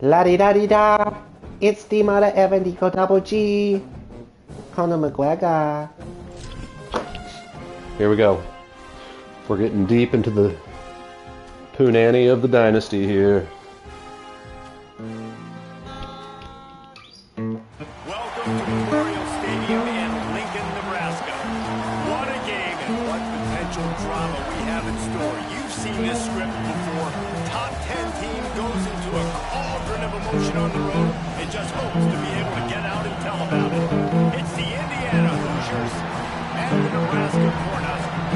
La-di-da-di-da, it's the Mother Evan Eco Double G, Conor McGregor. Here we go. We're getting deep into the punani of the dynasty here. Welcome to Memorial Stadium in Lincoln, Nebraska. What a game and what potential drama we have in store. You've seen this script before. Top 10 team goes into a cauldron of emotion on the road and just hopes to be able to get out and tell about it. It's the Indiana Hoosiers and the Nebraska Cornhuskers.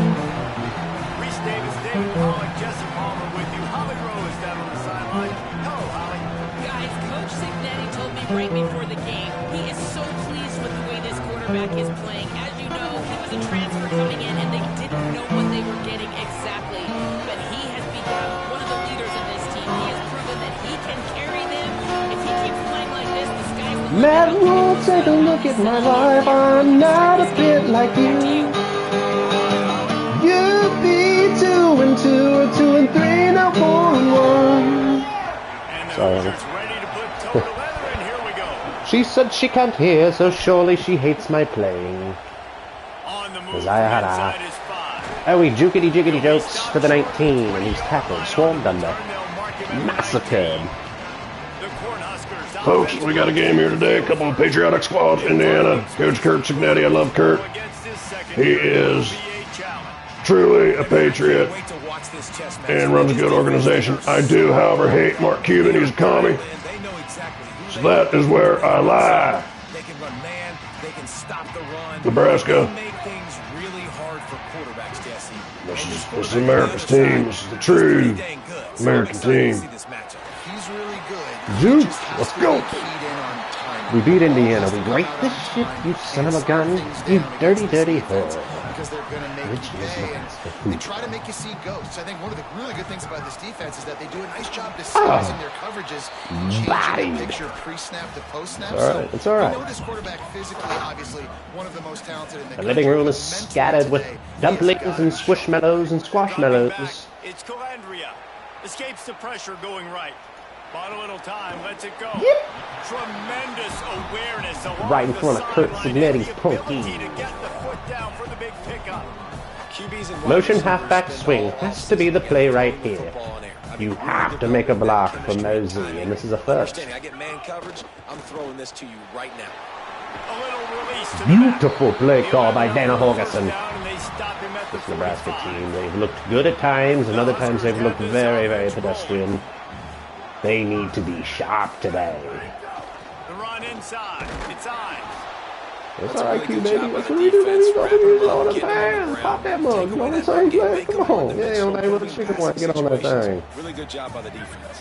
Reese Davis, David Pollock, Jesse Palmer with you. Holly Rowe is down on the sideline. Hello, Holly. Guys, Coach Cignetti told me right before the game, he is so pleased with the way this quarterback is playing. As you know, he was a transfer coming in, and they didn't know what they were getting exactly. But he has become one of the leaders of this team. He has proven that he can carry them. If he keeps playing like this, the sky's the limit. Matt Rule, take a look at my life. I'm not a bit like you. You be 2 and 2 or 2 and 3, now 4 and 1. Sorry. Ready to put toe to leather, and here we go. She said she can't hear, so surely she hates my playing. On the move, Desire inside is 5. Oh, he jukity jiggity jokes for the 19, and he's tackled, swarmed under, massacred. The Cornhuskers. Folks, we got a game here today. A couple of patriotic squads, Indiana. Coach Kurt Cignetti, I love Kurt. He is truly a patriot and runs a good organization. I do, however, hate Mark Cuban. He's a commie. So that is where I lie. Nebraska. This is America's team. This is the true American team. Duke, let's go. We beat Indiana. We write this shit, you son of a gun. You dirty, dirty whore. Because they're going to make they try to make you see ghosts. I think one of the really good things about this defense is that they do a nice job disguising their coverages, changing the picture pre-snap to post-snap. All right, it's all right. I know this quarterback physically, obviously, one of the most talented in the living room is scattered with dumplings and squishmallows and squashmallows. It's Calandria. Escapes the pressure going right. Bought a little time, lets it go. Yep. Tremendous awareness. Right in front of Kurt Cignetti's punky. Motion halfback swing has to be the play right here. You have to make a block for Mosey, and this is a first. I get man coverage. I'm throwing this to you right now. Beautiful play call by Dana Holgerson. This Nebraska team, they've looked good at times, and other times they've looked very, very pedestrian. They need to be sharp today. The run inside. It's Ives. It's alright, Q, baby. That's what we do, baby. Go on the thing. Pop that mug. You on the same play? Come on. Yeah, on that little chicken wing. Get on that thing. Really good job by the defense.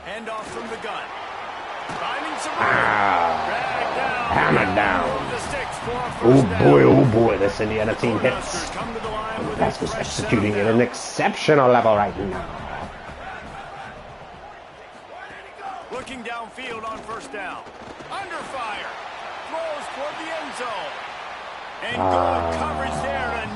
Hand off from the gun. Finding some Hammered down. Oh boy, this Indiana team hits. Nebraska's executing at an exceptional level right now. Looking downfield on first down. Under fire. Throws toward the end zone. And good coverage there to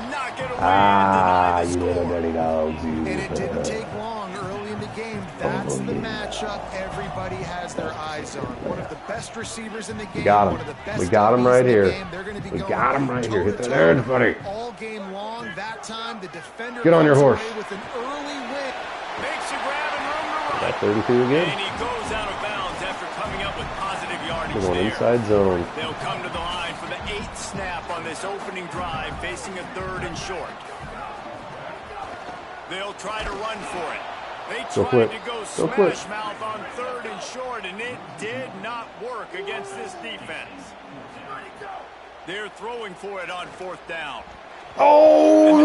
get away Ah, and you deny the little score. dirty dogs. You. And it didn't take long early in the game. That's the matchup everybody has their eyes on. One of the best receivers in the game. We got him. One of the best We got him DBs right in the here. game. They're going to be We going got him right here. Hit that toe-to-toe edge, buddy. all game long. That time, the defender Get on your comes horse. away with an early win. Makes a grab and room to run. Got 32 again. And he goes out of bounds after coming up with positive yardage We're going there. inside zone. They'll come to the line for the 8th snap on this opening drive, facing a 3rd and short. They'll try to run for it. They tried to go smash mouth on 3rd and short, and it did not work against this defense. They're throwing for it on 4th down. Oh,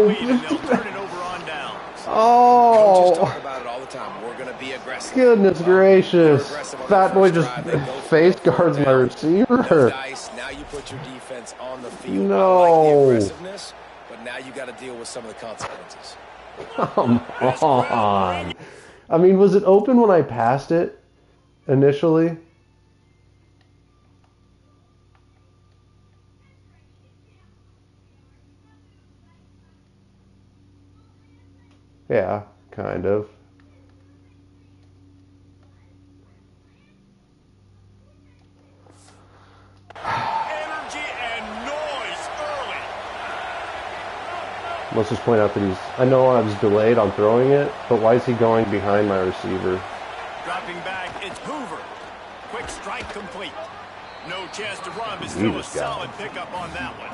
And they'll turn it over on downs. Coaches Oh, talk about it all the time. We're going to be aggressive. goodness gracious. Fat boy just face guards my No receiver. dice. Now you put your defense on the field. No. I like the aggressiveness, but now you got to deal with some of the consequences. Come on. I mean, was it open when I passed it initially? Yeah, kind of. Energy and noise early. Let's just point out that I know I was delayed on throwing it, but why is he going behind my receiver? Dropping back, it's Hoover. Quick strike complete. No chance to run, but still a solid pickup on that one.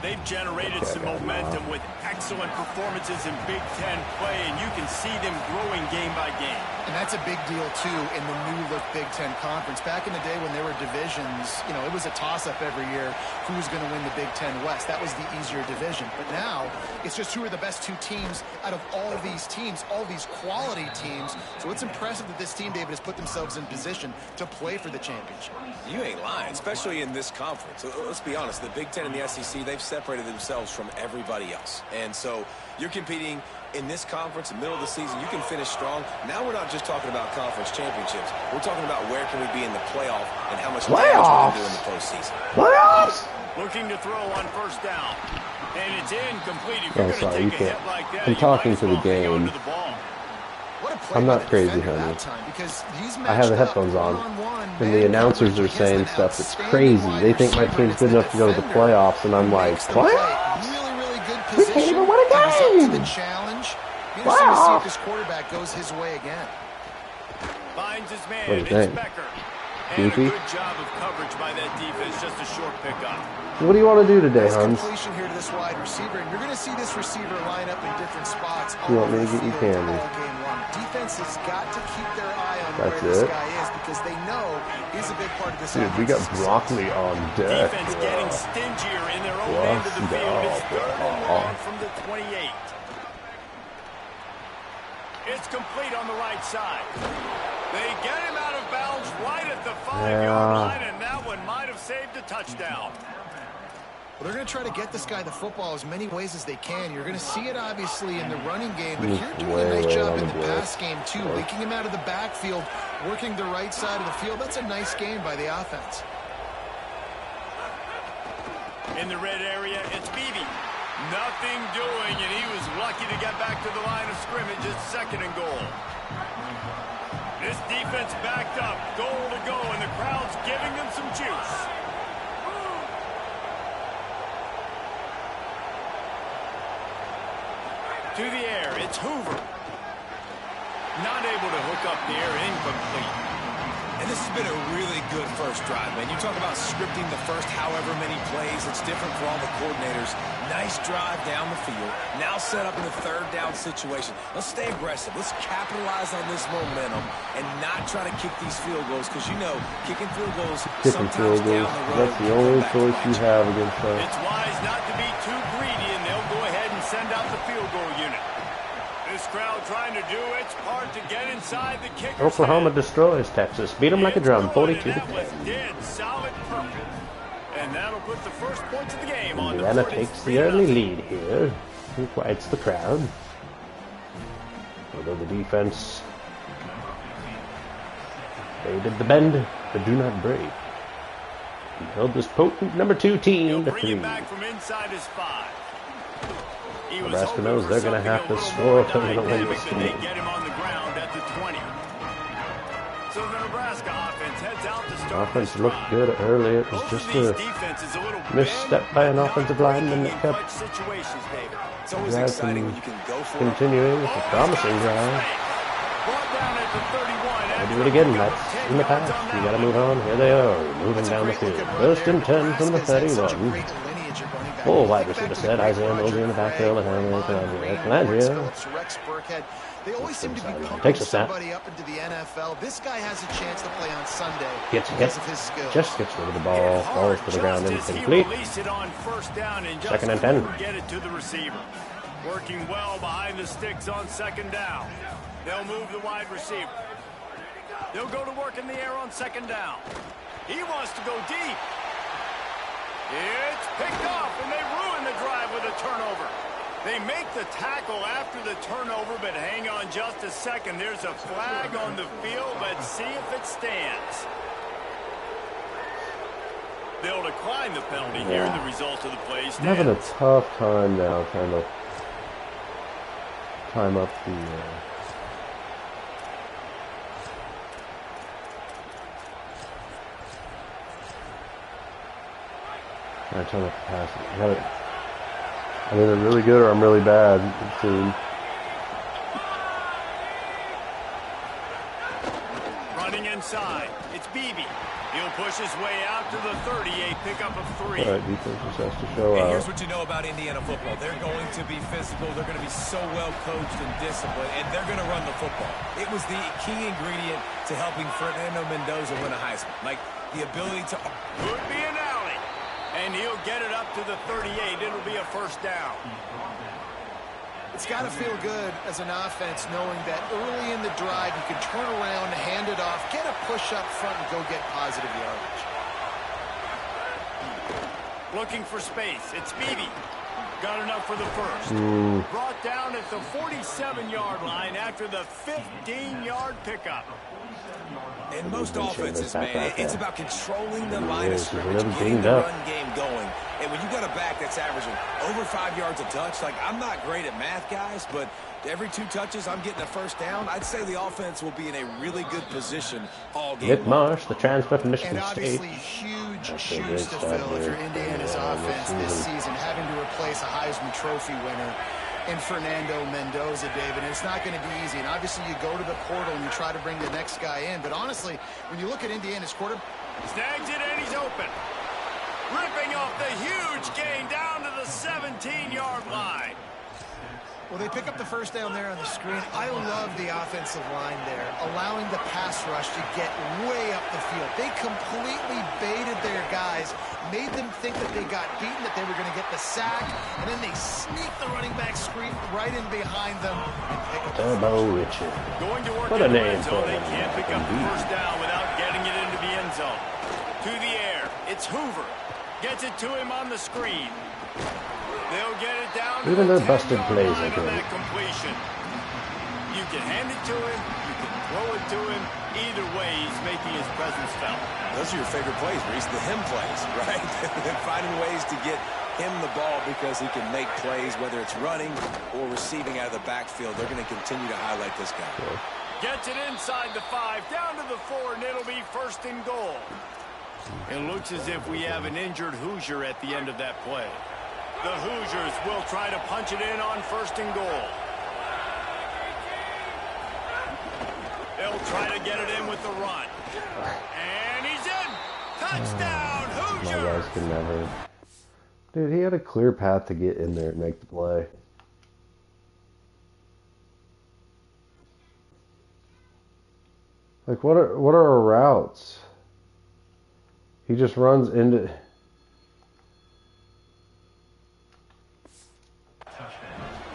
They've generated some momentum with excellent performances in Big Ten play, and you can see them growing game by game. And that's a big deal, too, in the new-look Big Ten Conference. Back in the day when there were divisions, you know, it was a toss-up every year who's going to win the Big Ten West. That was the easier division. But now, it's just who are the best 2 teams out of all these teams, all these quality teams. So it's impressive that this team, David, has put themselves in position to play for the championship. You ain't lying, especially in this conference. Let's be honest, the Big Ten and the SEC, they've separated themselves from everybody else. And so you're competing in this conference, in the middle of the season, you can finish strong. Now we're not just talking about conference championships. We're talking about where can we be in the playoff and how much damage we can do in the postseason. Playoffs? Looking to throw on 1st down. And it's incomplete. If Oh, you're sorry, going you to take a can't. hit like that, I'm talking you might to as the well hang on game. to the ball. What a play I'm by not the crazy, defender honey. that time, because he's I have the matched up headphones on, one-on-one, and the man announcers are coverage saying against an stuff that's outstanding crazy. wide They think my receiver, team's and good it's enough to go to the defender playoffs, and I'm who like, makes the play. playoffs? Really, really good We can't position. even win a He was up to game. the challenge. Be interesting to see if this quarterback goes his way again. Finds his man. What do you It's think? Becker. And a Goofy? good job of coverage by that defense. Just a short pickup. What do you want to do today, Nice Hans? completion here to this wide receiver, and you're going to see this receiver line up in different spots. You all want me over to the get you field candy? all game long. Defense has got to keep their eye on That's where this it? guy is because they know he's a big part of this. Dude, we got offense's broccoli on deck. Defense getting stingier in their own Let's end of the field. It's go. 3rd and long from the 28. It's complete on the right side. They get him out of bounds right at the 5-yard line, and that one might have saved a touchdown. Well, they're going to try to get this guy the football as many ways as they can. You're going to see it, obviously, in the running game, but here doing a nice job in the pass game, too. Leaking him out of the backfield, working the right side of the field. That's a nice game by the offense. In the red area, it's Beebe. Nothing doing, and he was lucky to get back to the line of scrimmage. It's 2nd and goal. This defense backed up, goal to go, and the crowd's giving them some juice. To the air, it's Hoover. Not able to hook up there, incomplete. And this has been a really good first drive, man. You talk about scripting the first however many plays. It's different for all the coordinators. Nice drive down the field. Now set up in a 3rd down situation. Let's stay aggressive. Let's capitalize on this momentum and not try to kick these field goals because, you know, kicking field goals Kicking sometimes field down goals. the road. That's the only choice you have against us. It's wise not to be too greedy, and they'll go ahead and send out the field goal unit. This crowd trying to do its part to get inside the kicker's Oklahoma head. destroys Texas. Beat them like a drum, 42 to That was 10. dead solid perfect. And that'll put the first points of the game on Indiana the takes the early lead here. He quiets the crowd. Although the defense faded the bend, but do not break. He held this potent number 2 team to 3. Nebraska knows they're going to have to score if they're going to win this game. Get him on the ground at the 20. So the Nebraska offense heads out to start. Offense looked good early. It was just a misstep by an offensive lineman that kept continuing with a promising drive. They do it again. That's in the past. You got to move on. Here they are, moving down the field. First and 10 from the 31. Full wide receiver set. Isaiah Mosley in the backfield. They always seem to be pumping somebody up into the NFL. This guy has a chance to play on Sunday because of his skill. Just gets rid of the ball. Falls to the ground incomplete. Second and 10. Get it to the receiver. Working well behind the sticks on second down. They'll move the wide receiver. They'll go to work in the air on second down. He wants to go deep. It's picked off, and they ruin the drive with a turnover. They make the tackle after the turnover, but hang on just a second. There's a flag on the field. Let's see if it stands. They'll decline the penalty here, and the result of the play stands. I'm having a tough time now trying to time up the... I turn up the pass. I'm either really good or I'm really bad. Running inside, it's Beebe. He'll push his way out to the 38, pick up a 3. All right, defense just has to show out. Here's what you know about Indiana football. They're going to be physical. They're going to be so well coached and disciplined, and they're going to run the football. It was the key ingredient to helping Fernando Mendoza win a Heisman. Like the ability to... Could be an alley. And he'll get it up to the 38. It'll be a first down. It's got to feel good as an offense knowing that early in the drive you can turn around, hand it off, get a push up front, and go get positive yardage. Looking for space. It's Beebe. Got enough for the first. Brought down at the 47-yard line after the 15-yard pickup. In most offenses, man, it's about controlling the line of scrimmage, getting the run game going. And when you got a back that's averaging over 5 yards a touch, like I'm not great at math, guys, but every 2 touches I'm getting a first down, I'd say the offense will be in a really good position all game. Nick Marsh, the transfer from Michigan State. And obviously State. huge shoes to fill if you're Indiana's offense this season, having to replace a Heisman Trophy winner in Fernando Mendoza, David. And it's not going to be easy. And obviously you go to the portal and you try to bring the next guy in. But honestly, when you look at Indiana's quarterback... Snags it and he's open. Ripping off the huge gain down to the 17-yard line. Well, they pick up the first down there on the screen. I love the offensive line there, allowing the pass rush to get way up the field. They completely baited their guys, made them think that they got beaten, that they were going to get the sack, and then they sneak the running back screen right in behind them. Turbo Richard. Going to work what a name for They can't pick up the first down without getting it into the end zone. To the air, it's Hoover. Gets it to him on the screen. They'll get it down to even the their busted plays are good. That completion. You can hand it to him, you can throw it to him. Either way, he's making his presence felt. Those are your favorite plays, Reese, the him plays, right? They're finding ways to get him the ball because he can make plays, whether it's running or receiving out of the backfield. They're going to continue to highlight this guy. Gets it inside the 5, down to the 4, and it'll be first and goal. It looks as if we have an injured Hoosier at the end of that play. The Hoosiers will try to punch it in on first and goal. They'll try to get it in with the run. And he's in! Touchdown, Hoosiers! My guys can never... Dude, he had a clear path to get in there and make the play. Like, what are our routes? He just runs into...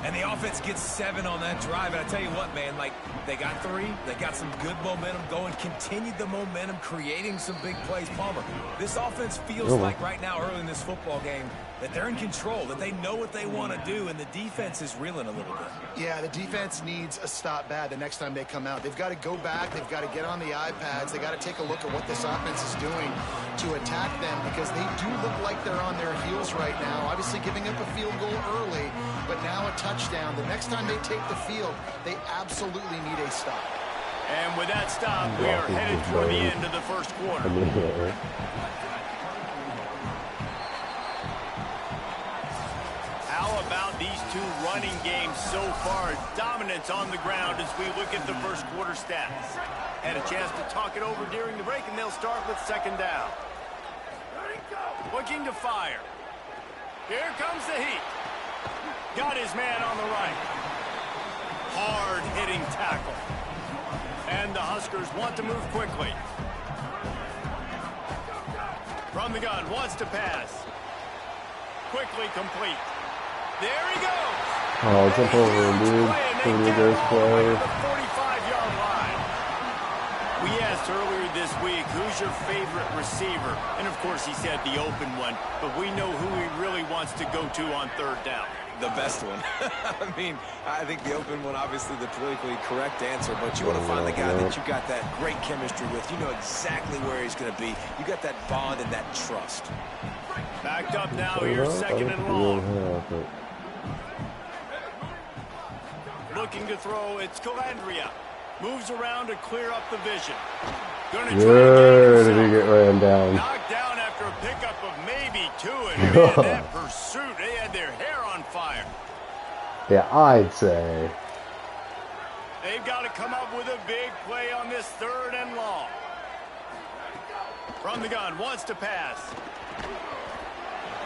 And the offense gets 7 on that drive. And I tell you what, man, like, they got 3. They got some good momentum going, continued the momentum, creating some big plays. Palmer, this offense feels like right now, early in this football game, that they're in control, that they know what they want to do, and the defense is reeling a little bit. Yeah, the defense needs a stop bad the next time they come out. They've got to go back. They've got to get on the iPads. They've got to take a look at what this offense is doing to attack them because they do look like they're on their heels right now. Obviously giving up a field goal early, but now a touchdown. The next time they take the field, they absolutely need a stop. And with that stop, we are headed toward the end of the first quarter. How about these two running games so far? Dominance on the ground as we look at the first quarter stats. Had a chance to talk it over during the break, and they'll start with second down. Looking to fire. Here comes the heat. Got his man on the right. Hard-hitting tackle. And the Huskers want to move quickly. From the gun, wants to pass. Quickly complete. There he goes. Oh, jump over him, dude. Pretty good play. 45-yard line. We asked earlier this week, who's your favorite receiver? And, of course, he said the open one. But we know who he really wants to go to on third down. The best one. I mean, I think the open one, obviously the politically correct answer, but you want to find the guy that you got that great chemistry with. You know exactly where he's going to be. You got that bond and that trust. Backed up now, you're second and long. Looking to throw, it's Calandria. Moves around to clear up the vision. Gonna Where did he get ran down? Knocked down after a pickup of maybe two, and man, that pursuit, they had their hair on fire. Yeah, I'd say. They've got to come up with a big play on this third and long. From the gun, wants to pass.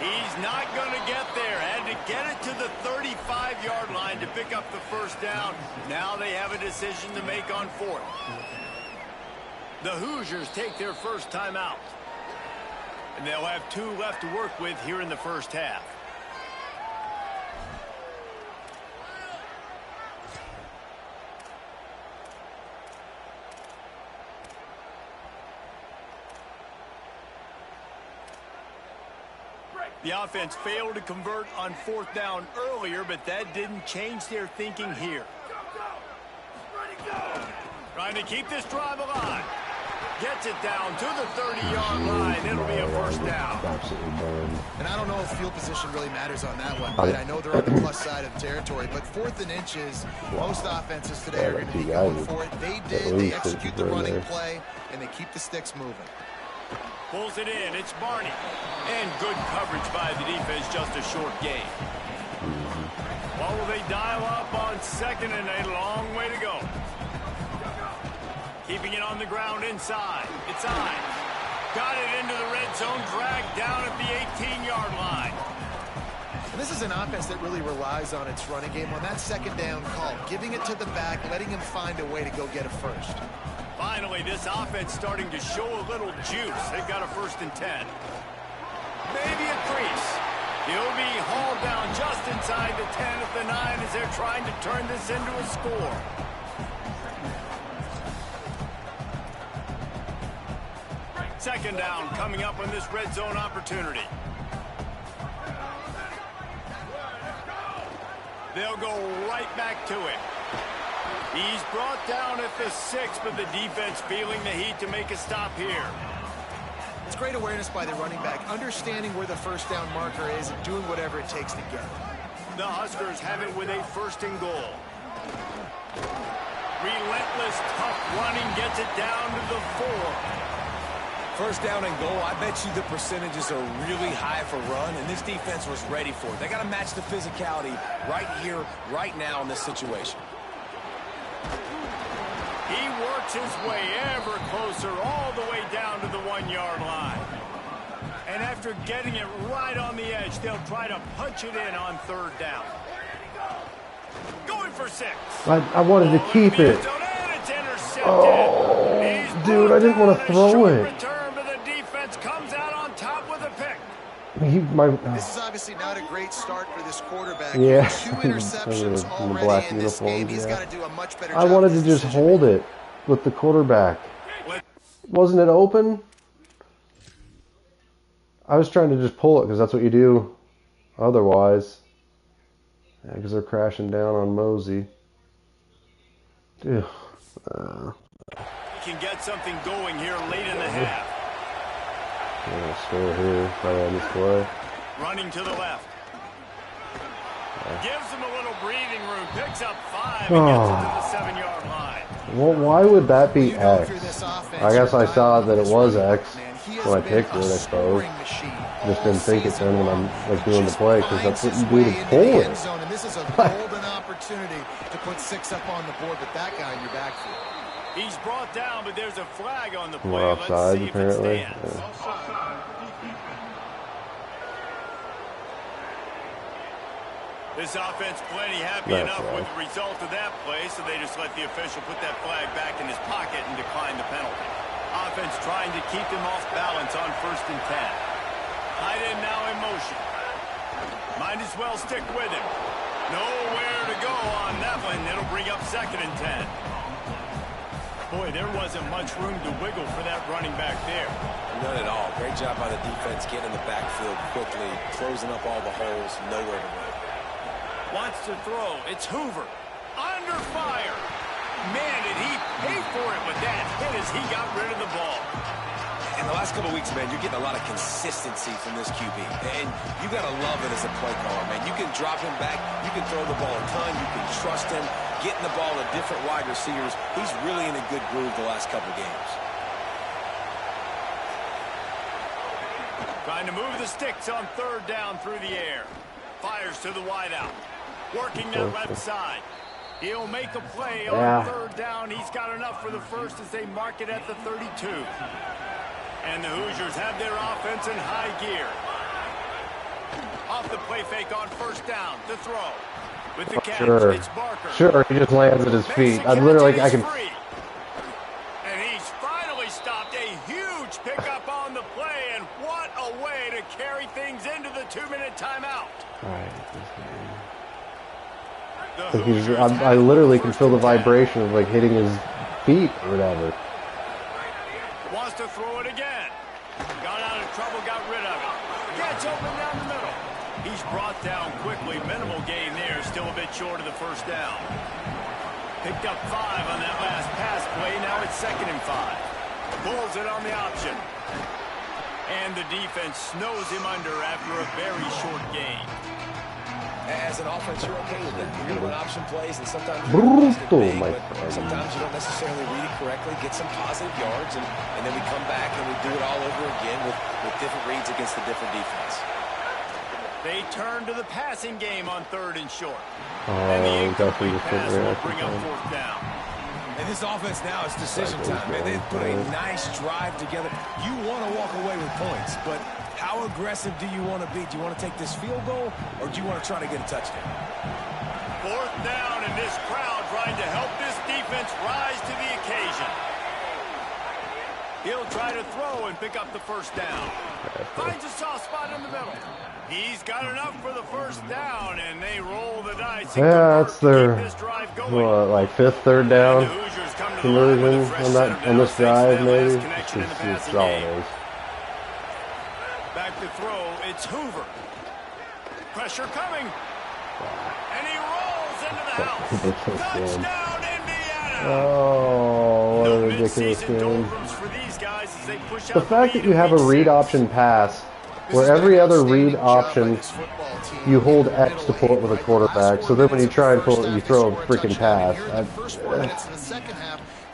He's not going to get there. Had to get it to the 35-yard line to pick up the first down. Now they have a decision to make on fourth. The Hoosiers take their first time out. And they'll have two left to work with here in the first half. The offense failed to convert on fourth down earlier, but that didn't change their thinking here. Trying to keep this drive alive. Gets it down to the 30-yard line. It'll be a first down. Absolutely burned. And I don't know if field position really matters on that one, right? I know they're on the plus side of the territory, but 4th and inches, most offenses today are going to be going for it. They did. They execute the running play, and they keep the sticks moving. Pulls it in. It's Barney. And good coverage by the defense, just a short gain. Well, will they dial up on second and a long way to go? Keeping it on the ground inside. It's on. Got it into the red zone, dragged down at the 18-yard line. And this is an offense that really relies on its running game on that second down call, giving it to the back, letting him find a way to go get a first. Finally, this offense starting to show a little juice. They've got a 1st and 10. Maybe a crease. He'll be hauled down just inside the 10 at the 9 as they're trying to turn this into a score. Second down coming up on this red zone opportunity. They'll go right back to it. He's brought down at the 6, but the defense feeling the heat to make a stop here. It's great awareness by the running back, understanding where the first down marker is and doing whatever it takes to get it. The Huskers have it with a 1st and goal. Relentless, tough running gets it down to the 4. First down and goal, I bet you the percentages are really high for run, and this defense was ready for it. They got to match the physicality right here, right now in this situation. He works his way ever closer all the way down to the 1-yard line. And after getting it right on the edge, they'll try to punch it in on third down. Going for 6. I wanted to keep it. Oh, dude, I didn't want to throw it. Return, but the defense comes out on top with a pick. This is obviously not a great start for this quarterback. Yeah. 2 interceptions already in this game. He's got to do a much better job. I wanted to just hold it with the quarterback. Wasn't it open? I was trying to just pull it because that's what you do otherwise. Yeah, because they're crashing down on Mosey. Dude. Can get something going here late in the half. Score here, probably on this play. Running to the left. Gives him a little breathing room. Picks up 5 and gets it to the 7-yard line. Well, why would that be X? I guess I saw that it was X when I picked it, I suppose. Just didn't think it then when I'm like doing the play, because that's what you do to pull it. And this is a golden opportunity to put 6 up on the board with that guy in your backfield. He's brought down, but there's a flag on the play. We're offside, apparently. Yeah. This offense plenty happy enough with the result of that play, so they just let the official put that flag back in his pocket and decline the penalty. Offense trying to keep him off balance on 1st and 10. Tight end now in motion. Might as well stick with him. Nowhere to go on that one. It'll bring up 2nd and 10. Boy, there wasn't much room to wiggle for that running back there. None at all. Great job by the defense getting in the backfield quickly, closing up all the holes, nowhere to run. Wants to throw. It's Hoover. Under fire. Man, did he pay for it with that hit as he got rid of the ball. In the last couple of weeks, man, you're getting a lot of consistency from this QB. And you got to love it as a play caller, man. You can drop him back. You can throw the ball a ton. You can trust him. Getting the ball to different wide receivers. He's really in a good groove the last couple of games. Trying to move the sticks on 3rd down through the air. Fires to the wideout. Working that left side. He'll make a play on 3rd down. He's got enough for the first as they mark it at the 32. And the Hoosiers have their offense in high gear. Off the play fake on 1st down to throw. With the catch, it's Barker. Sure, he just lands at his feet. I literally, I can... And he's finally stopped. A huge pickup on the play, and what a way to carry things into the 2-minute timeout. All right. I literally can feel the vibration of like hitting his feet or whatever. Wants to throw it again. Got out of trouble, got rid of it. Gets open down the middle. He's brought down quickly. Minimal gain there. Still a bit short of the 1st down. Picked up 5 on that last pass play. Now it's 2nd and 5. Pulls it on the option. And the defense snows him under after a very short gain. As an offense, you're okay with that. You're going to run option plays, and sometimes you're big, but sometimes you don't necessarily read it correctly, get some positive yards, and then we come back and we do it all over again with different reads against the different defense. They turn to the passing game on 3rd and short. And the incomplete pass will bring up 4th down. And this offense now is decision time, man. They put a nice drive together. You want to walk away with points, but how aggressive do you want to be? Do you want to take this field goal, or do you want to try to get a touchdown? 4th down, and this crowd trying to help this defense rise to the occasion. He'll try to throw and pick up the 1st down. Finds a soft spot in the middle. He's got enough for the 1st down, and they roll the dice. Yeah, that's their what, like 5th 3rd down conversion on this drive, maybe. It's all it is. Back to throw, it's Hoover. Pressure coming. And he rolls into the house. Touchdown, Indiana! Oh, what a ridiculous game. The fact that you have a read option pass, where every other read option, you hold X to pull it with a quarterback, so then when you try and pull it, you throw a freaking pass.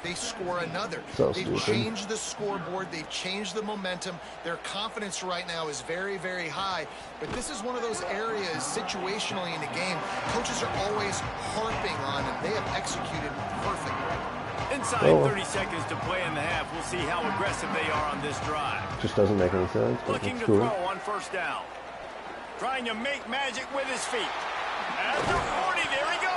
They score another. So They've stupid. changed the scoreboard. They've changed the momentum. Their confidence right now is very, very high. But this is one of those areas situationally in the game coaches are always harping on, and they have executed perfectly. Inside 30 seconds to play in the half. We'll see how aggressive they are on this drive. Just doesn't make any sense. Looking to cool. throw on 1st down. Trying to make magic with his feet. After 40, there he goes.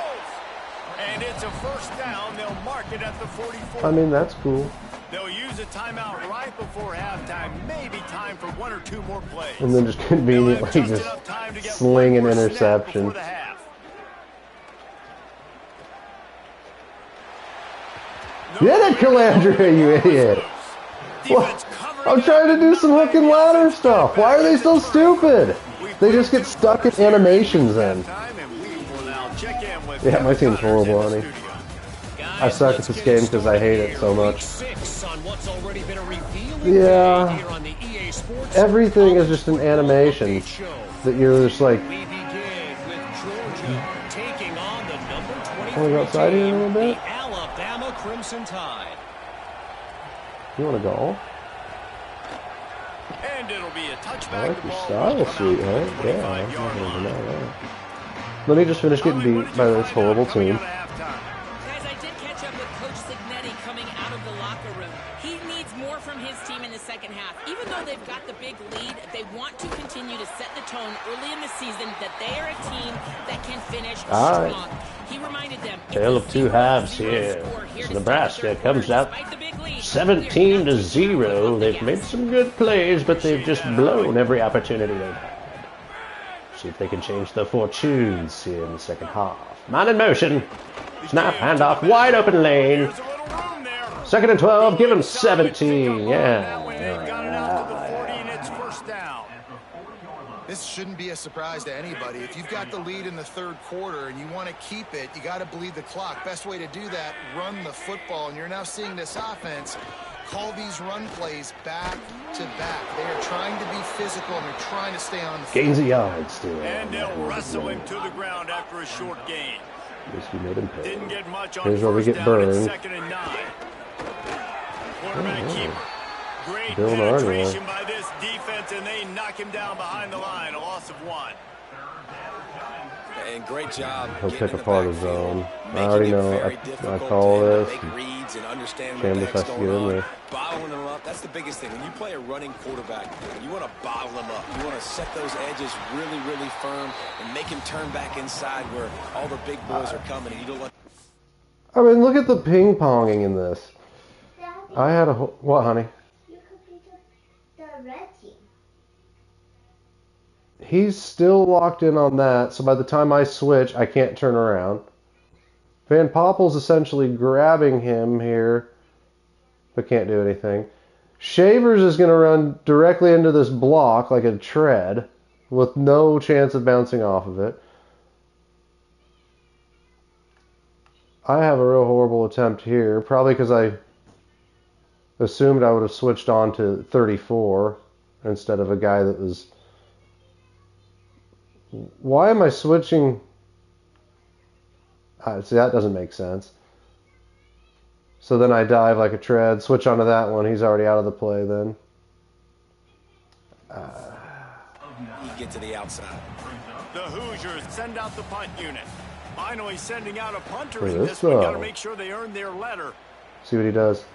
And it's a 1st down. They'll mark it at the 44. I mean, that's cool. They'll use a timeout right before halftime. Maybe time for 1 or 2 more plays. And then just conveniently just sling an interception. Yeah, that Calandria, you idiot. What? I'm trying to do some hook and ladder stuff. Why are they so stupid? They just get stuck in animations then. Yeah, my team's horrible, honey. I suck at this game because I hate it so much. Yeah. everything is just an animation that you're just like. We begin with Georgia taking on the number 23 Want to go outside here a little bit? the Alabama Crimson Tide. You want to go? And it'll be a I touchback. like your style, sweetheart. Yeah, I'm not going to deny that. Let me just finish getting beat by this horrible team. Guys, I did catch up with Coach Signetti coming out of the locker room. He needs more from his team in the second half. Even though they've got the big lead, they want to continue to set the tone early in the season that they are a team that can finish strong. He reminded them. Tale of two halves here. Nebraska comes out 17-0. They've made some good plays, but they've just blown every opportunity they've had. See if they can change their fortunes here in the second half. Man in motion. Snap, handoff, wide open lane. Second and 12, give him 17. Yeah. This shouldn't be a surprise to anybody. If you've got the lead in the third quarter and you want to keep it, you got to bleed the clock. Best way to do that, run the football. And you're now seeing this offense call these run plays back to back. They are trying to be physical and they're trying to stay on the field. Gains of yards still. And they'll wrestle him to the ground after a short gain. At least we made him pay. Didn't get much on Here's where we first get down and burned. second and 9. Quarterback keeper. Great Bill penetration by this defense, and they knock him down behind the line. A loss of 1. And great job. He'll pick apart his zone. I already know. I call this. Chambers has to get in there. Bottling them up, that's the biggest thing. When you play a running quarterback, you want to bottle them up. You want to set those edges really, really firm and make him turn back inside where all the big boys are coming. And you don't want. I mean, look at the ping-ponging in this. I had a... What, honey? You completed the red team. He's still locked in on that, so by the time I switch, I can't turn around. Van Poppel's essentially grabbing him here, but can't do anything. Shavers is going to run directly into this block like a tread, with no chance of bouncing off of it. I have a real horrible attempt here, probably because I assumed I would have switched on to 34 instead of a guy that was... Why am I switching? See, that doesn't make sense. So then I dive like a tread, switch onto that one. He's already out of the play then. You get to the outside. The Hoosiers send out the punt unit. Finally sending out a punter For in this this one. Got to though. make sure they earn their letter. See what he does.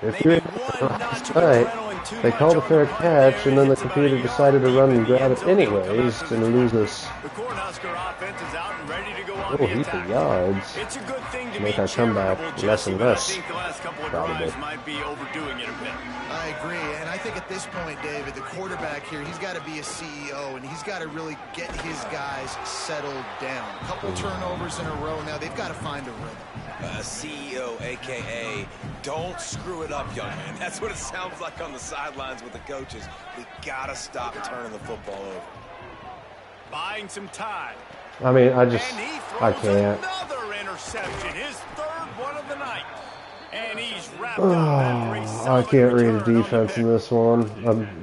If Maybe you're one notch of right, adrenaline too they much called a on fair the punt catch, there, and then the it's about computer a decided to yard run and deep grab it until they come out anyways, of the and lose this The Cornhusker offense is out and ready to go on little the heap attack. of yards. It's a good thing to Make be our comeback charitable, less Jesse, and but I less, think the last couple of probably. drives might be overdoing it a bit. I agree, and I think at this point, David, the quarterback here, he's got to be a CEO, and he's got to really get his guys settled down. A couple turnovers in a row now. They've got to find a rhythm. CEO, a.k.a. don't screw it up, young man. That's what it sounds like on the sidelines with the coaches. We got to stop turning the football over. Buying some time. I mean, I And he throws can't. another interception, his third one of the night. And he's wrapped up after a I solid can't read a return on the defense in pick. this one.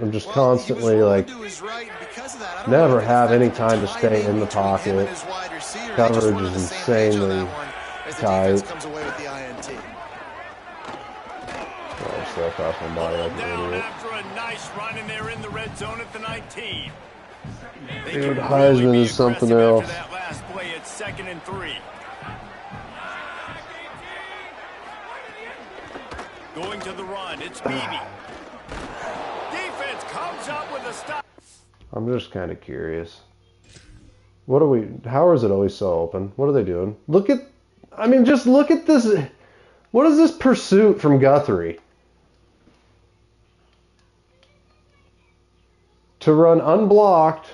I'm just Well, constantly he was like, willing to do his right, and because of that, I don't never know if it have any affected time the to stay timing in the between him pocket. and his wide receiver. They just Coverage weren't on is the same page on insanely that one, as the defense tight. comes away with the INT. I still across my body like an Down idiot. after a nice run, and they're in the red zone at the 19. They Dude, can Heisman really be is something aggressive else. after that last play at 2nd and 3. Going to the run, it's Beebe. Defense comes up with a stop. I'm just kind of curious. What are we? How is it always so open? What are they doing? Look at, I mean, just look at this. What is this pursuit from Guthrie? To run unblocked.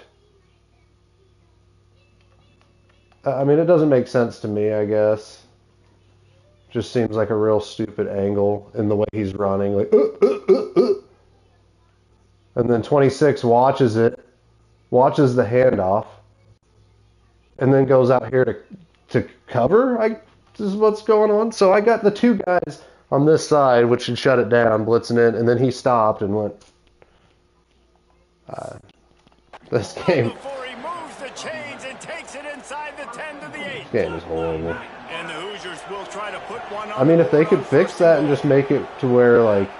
I mean, it doesn't make sense to me, I guess. Just seems like a real stupid angle in the way he's running. Like, And then 26 watches it, watches the handoff, and then goes out here to cover. This is what's going on. So I got the two guys on this side, which should shut it down, blitzing in, and then he stopped and went This game. Before he moves the chains and takes it inside the 10 to the 8. This game is horrible. And the Hoosiers will try to put one on. I mean, if they could fix that and just make it to where, like,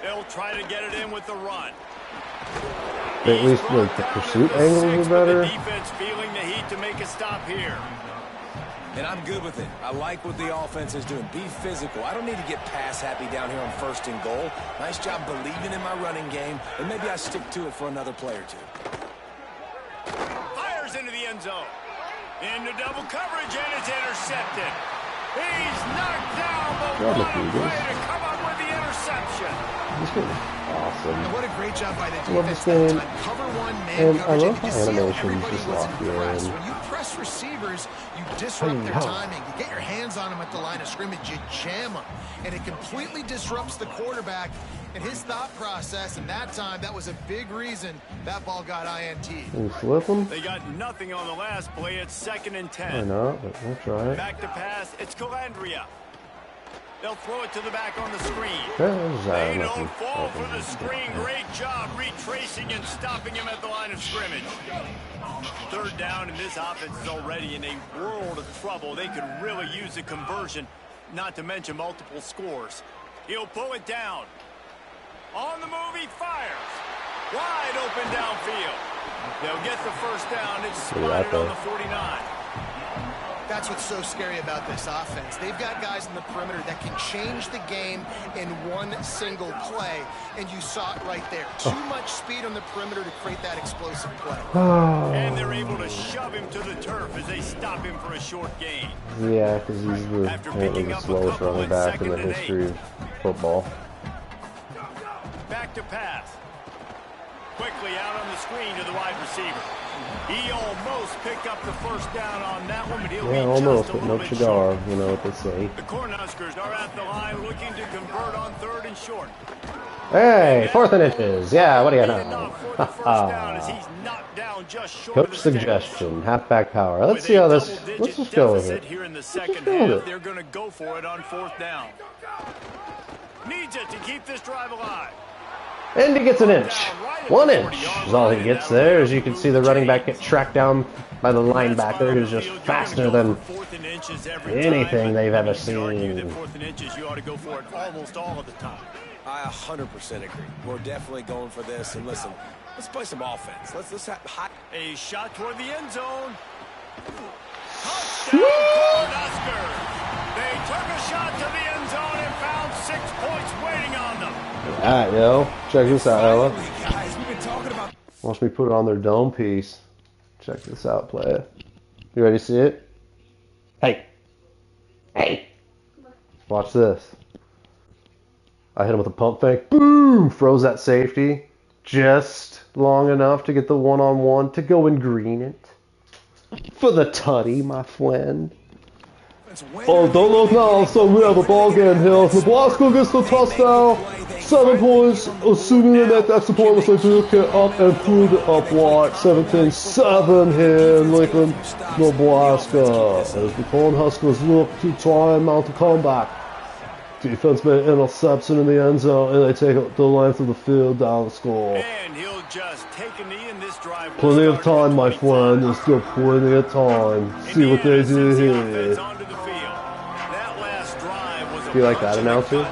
they'll try to get it in with the run. at least like the pursuit angles are better. The defense feeling the heat to make a stop here. And I'm good with it. I like what the offense is doing. Be physical. I don't need to get pass happy down here on 1st and goal. Nice job believing in my running game, and maybe I stick to it for another play or two. Fires into the end zone. Into double coverage, and it's intercepted. He's knocked down, but what a play to come up with the interception. This game is awesome. And what a great job by the I love defense this game. that time. Cover one, man And I coverage, love and how you see how animations everybody just was lock you impressed. in. When you press receivers, you disrupt their timing. You get your hands on them at the line of scrimmage, you jam them. And it completely disrupts the quarterback and his thought process. And that time, that was a big reason that ball got INT. Can you flip them? They got nothing on the last play. It's 2nd and 10. Why not? But we'll try it. Back to pass. It's Calandria. They'll throw it to the back on the screen. They don't fall for the screen. Great job retracing and stopping him at the line of scrimmage. 3rd down, and this offense is already in a world of trouble. They could really use a conversion, not to mention multiple scores. He'll pull it down. On the move, he fires. Wide open downfield. They'll get the 1st down. It's spotted on the 49. That's what's so scary about this offense. They've got guys in the perimeter that can change the game in one single play, and you saw it right there. Too much speed on the perimeter to create that explosive play. And they're able to shove him to the turf as they stop him for a short gain. Yeah, because he's the slowest running back in the history of football. Back to pass. Quickly out on the screen to the wide receiver. He almost picked up the 1st down on that one, but he'll be almost, just a but little no bit cigar, short. you know what they say. The Cornhuskers are at the line looking to convert on 3rd and short. Hey, 4th and inches. Yeah, what do you know? Coach suggestion, halfback power. Let's see how this. Let's just go with it. Here in the second half, they're going to go for it on 4th down. Needs it to keep this drive alive. And he gets an inch. 1 inch is all he gets there. As you can see, the running back get tracked down by the linebacker, who's just faster than anything they've ever seen. You ought to go for it almost all of the time. I 100% agree. We're definitely going for this. And listen, let's play some offense. Let's have hot. A shot toward the end zone. Touchdown, Cornhuskers. They took a shot to the end zone and found 6 points waiting on them. Alright, yo. Check this out, Ella. Guys, we've been talking about. Watch me put it on their dome piece. Check this out, player. You ready to see it? Hey. Hey. Watch this. I hit him with a pump fake. Boom! Froze that safety. Just long enough to get the one-on-one to go and green it. For the tutty, my friend. Oh, don't look now. So we have a ball game here. Nebraska gets the touchdown. 7 points. Assuming the next extra point was to get up and prove it up wide. 17-7 here in Lincoln, Nebraska. As the Cornhuskers look to try and mount a comeback. Defense made an interception in the end zone, and they take up the length of the field down the score. And he'll just take a knee in this drive. Plenty of time, my friend. There's still plenty of time. See what they do here. Do you like that announcer?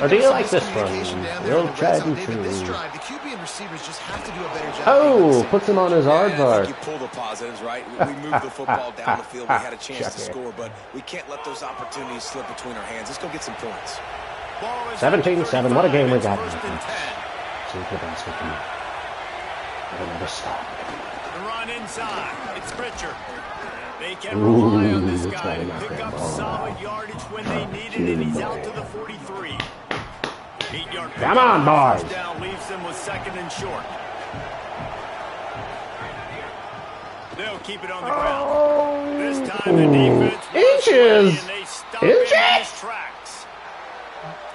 Or do you like this one? Real tried and true. Oh, puts him on his aardvark. You pull the positives, right? We moved the football down the field. We had a chance to score, but we can't let those opportunities slip between our hands. Let's go get some points. 17-7. What a game we got. See if the basket can never stop. The run inside. It's Pritchard. They can rely on this guy to pick up solid yardage when they need it, and he's out to the 43. 8-yard pick. Come on, boys. Down leaves them with 2nd and short. They'll keep it on the ground. This time the defense inches. And they stop him in his tracks.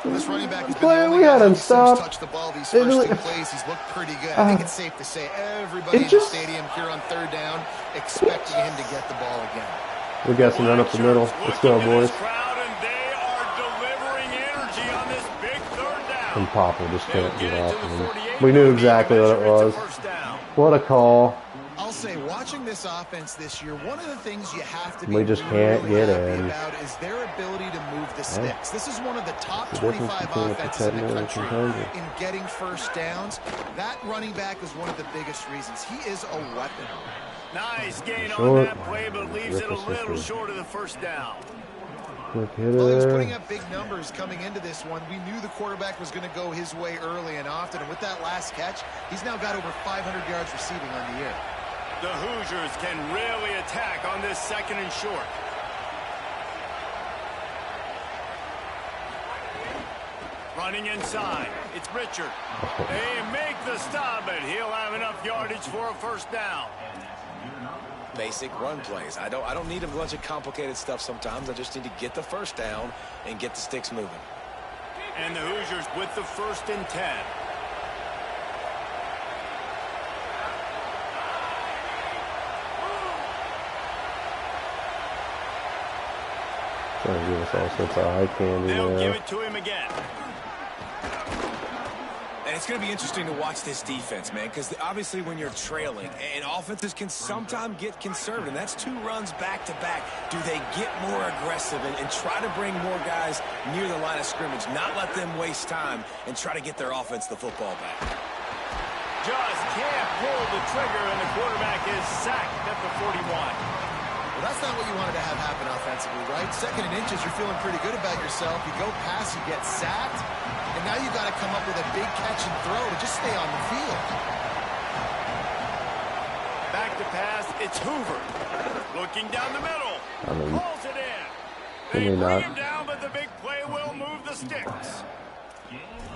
This running back has been we had him stop. Touch the ball these first 2 plays. He's looked pretty good. I think it's safe to say everybody in the stadium here on 3rd down expecting him to get the ball again. We're guessing run up the middle. Let's go, boys. Crowd, and they are delivering energy on this this big third down. And Papa just can't get off of him. We knew exactly what it was. What a call. I'll say, watching this offense this year, one of the things you have to be We just can't really get happy in. about is their ability to move the sticks. This is one of the top The 25 difference between a offenses in the pretender and a country contender. in getting first downs. That running back is one of the biggest reasons. He is a weapon. Nice gain on Short. that play, but leaves it a Ricochet. little short of the first down. Quick Well, he was putting hitter. up big numbers coming into this one. We knew the quarterback was going to go his way early and often. And with that last catch, he's now got over 500 yards receiving on the year. The Hoosiers can really attack on this second and short. Running inside, it's Richard. They make the stop, but he'll have enough yardage for a first down. Basic run plays. I don't need a bunch of complicated stuff sometimes. I just need to get the first down and get the sticks moving. And the Hoosiers with the 1st and 10. Trying to give us all sorts of eye candy They'll give there. it to him again. And it's going to be interesting to watch this defense, man, because obviously when you're trailing, and offenses can sometimes get conservative, and that's 2 runs back-to-back. Do they get more aggressive and try to bring more guys near the line of scrimmage, not let them waste time, and try to get their offense the football back? Just can't pull the trigger, and the quarterback is sacked at the 41. Well, that's not what you wanted to have happen offensively, right? 2nd and inches, you're feeling pretty good about yourself. You go past, you get sacked, and now you got to come up with a big catch and throw to just stay on the field. Back to pass, it's Hoover. Looking down the middle. I mean, Pulls it in. can They we bring not? him down, but the big play will move the sticks.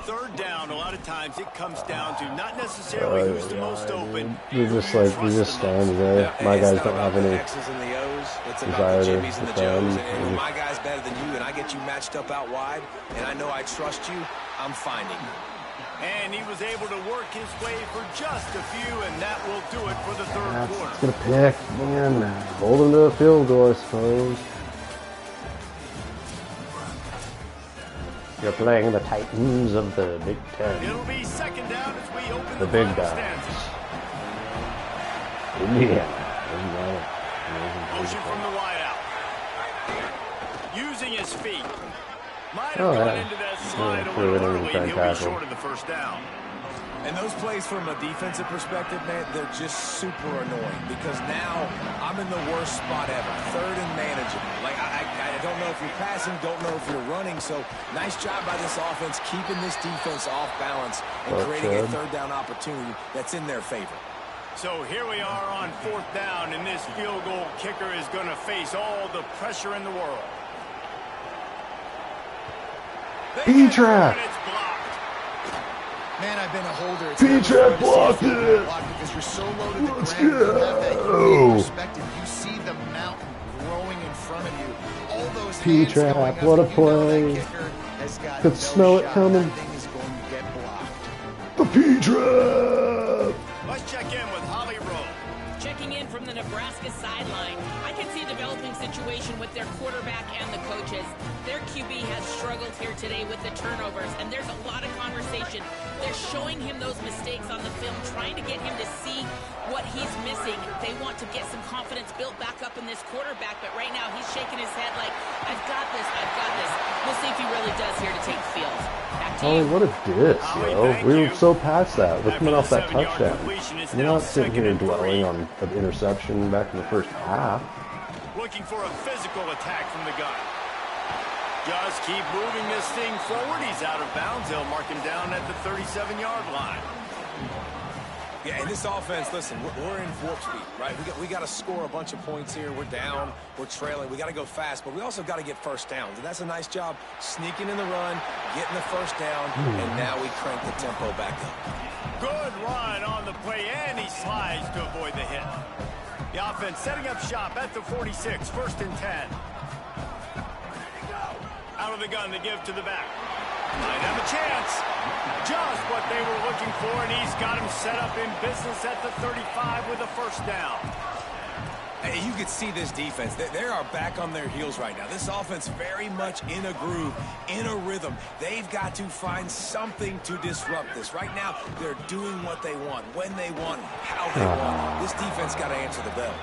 3rd down, a lot of times it comes down to not necessarily who's the most open. We just stand there. My guys don't have any X's and the O's. It's about desire the to Jimmies and the defend. Joes. And when my guy's better than you and I get you matched up out wide and I know I trust you, I'm finding you. And he was able to work his way for just a few, and that will do it for the 3rd It's quarter. gonna pick, man. Hold him to a field goal, I suppose. You're playing the Titans of the Big Ten. It'll be 2nd down as we open The the big final guys. stanza. Indiana. Motion from the wideout. Using his feet. Might Oh, have run yeah. into that slide Yeah, a sure, little they early, didn't and he'll try be and tackle. short of the 1st down. And those plays from a defensive perspective, man, they're just super annoying because now I'm in the worst spot ever. 3rd and manageable. Like, I don't know if you're passing, don't know if you're running. So nice job by this offense keeping this defense off balance and Well creating a said. 3rd down opportunity that's in their favor. So here we are on 4th down, and this field goal kicker is going to face all the pressure in the world. They get P-trap. it, and it's blocked. Man, I've been a holder. It's P-trap never hard to see a blocked football it. block because you're so low to the Let's ground. You have that go. unique perspective. You see the mountain growing in front of you. All those hands P-trap, going up, what a and you know that play. kicker has got Could no smell it shot. coming. That thing is going to get blocked. The P-trap. Let's check in with Holly Rowe. Checking in from the Nebraska sideline, I can see a developing situation with their quarterback and the coaches. Their QB has struggled here today with the turnovers, and there's a lot of conversation. They're showing him those mistakes on the film, trying to get him to see what he's missing. They want to get some confidence built back up in this quarterback, but right now he's shaking his head like, I've got this, I've got this. We'll see if he really does here to take the field. Back to Oh, you. what a diss, Holly, yo. thank We you. were so past that. We're coming off that 7-yard touchdown. completion is We're now not sitting 2nd here and 3. dwelling on an interception back in the first half. Looking for a physical attack from the gun. Just keep moving this thing forward. He's out of bounds. They'll mark him down at the 37-yard line. Yeah, and this offense, listen, we're in warp speed, right? We got to score a bunch of points here. We're down, we're trailing. We got to go fast, but we also got to get first downs. And that's a nice job sneaking in the run, getting the first down, and now we crank the tempo back up. Good run on the play, and he slides to avoid the hit. The offense setting up shop at the 46, 1st and 10. Out of the gun, they give to the back. Might have a chance. Just what they were looking for, and he's got him set up in business at the 35 with a 1st down. You can see this defense. They are back on their heels right now. This offense very much in a groove, in a rhythm. They've got to find something to disrupt this. Right now, they're doing what they want, when they want, how they want. This defense got to answer the bell.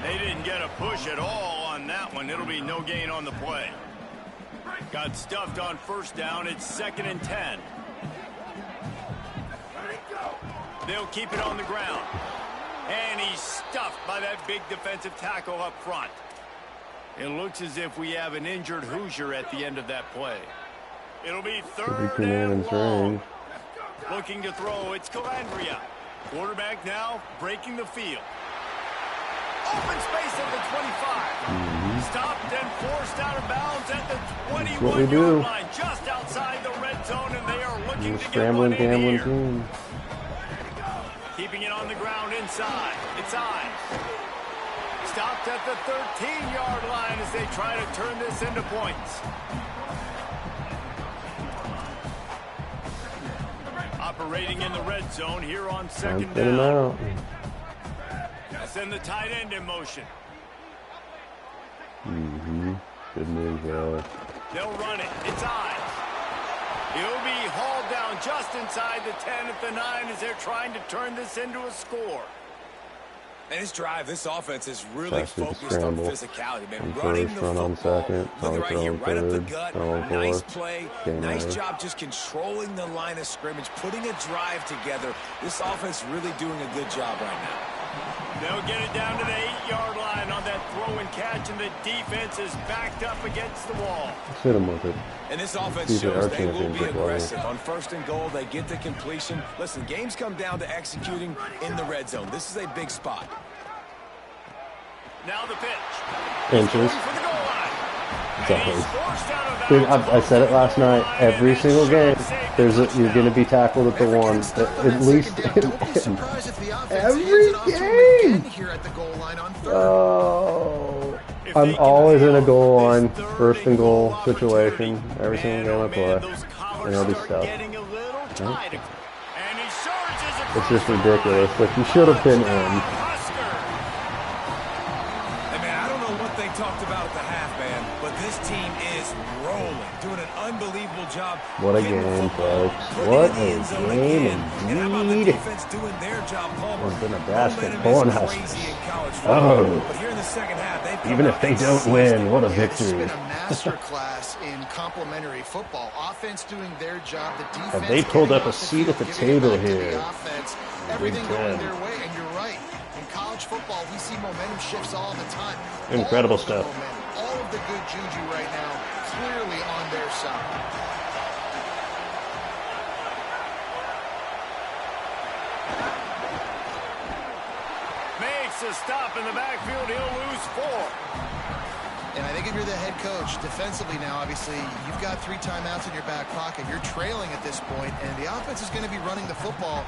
They didn't get a push at all on that one. It'll be no gain on the play. Got stuffed on first down. It's 2nd and 10. They'll keep it on the ground. And he's stuffed by that big defensive tackle up front. It looks as if we have an injured Hoosier at the end of that play. It'll be 3rd and long. Looking to throw, it's Calandria. Quarterback now breaking the field. Open space at the 25. Stopped and forced out of bounds at the 21-yard line. Just outside the red zone, and they are looking to get one in here. Team. Keeping it on the ground inside. It's Ives. Stopped at the 13-yard line as they try to turn this into points. Operating in the red zone here on 2nd down. Send the tight end in motion. Good move, though. They'll run it. It's Ives. He'll be hauled down just inside the 10 at the 9 as they're trying to turn this into a score. And this drive, this offense is really focused on physicality, man. Running the football. On second. Look right here, right up the gut. Nice play. Nice job just controlling the line of scrimmage, putting a drive together. This offense really doing a good job right now. They'll get it down to the 8-yard line on that throw and catch, and the defense is backed up against the wall. Let's hit them with it. And this offense shows they will be aggressive. On 1st and goal, they get the completion. Listen, games come down to executing in the red zone. This is a big spot. Now the pitch. Inches. Dude, I said it last night. Every single game, you're going to be tackled at the 1. At least every game. Oh, I'm always in a goal line, 1st and goal situation. Every single game I play, and I'll be stuck. It's just ridiculous. Like, you should have been in. Talked about at the half, man, but this team is rolling, doing an unbelievable job. What a game, folks. What a game indeed. Doing their job, it's been a basketball on us. Oh, but here in the second half, even if they don't win, what a victory. It's been a masterclass in complementary football. Offense doing their job, the defense. And they pulled up a seat at the table here. Everything going their way, and you're right. In college football, we see momentum shifts all the time. Incredible stuff. All of the good juju right now, clearly on their side. Makes a stop in the backfield. He'll lose 4. And I think if you're the head coach, defensively now, obviously, you've got 3 timeouts in your back pocket. You're trailing at this point, and the offense is going to be running the football,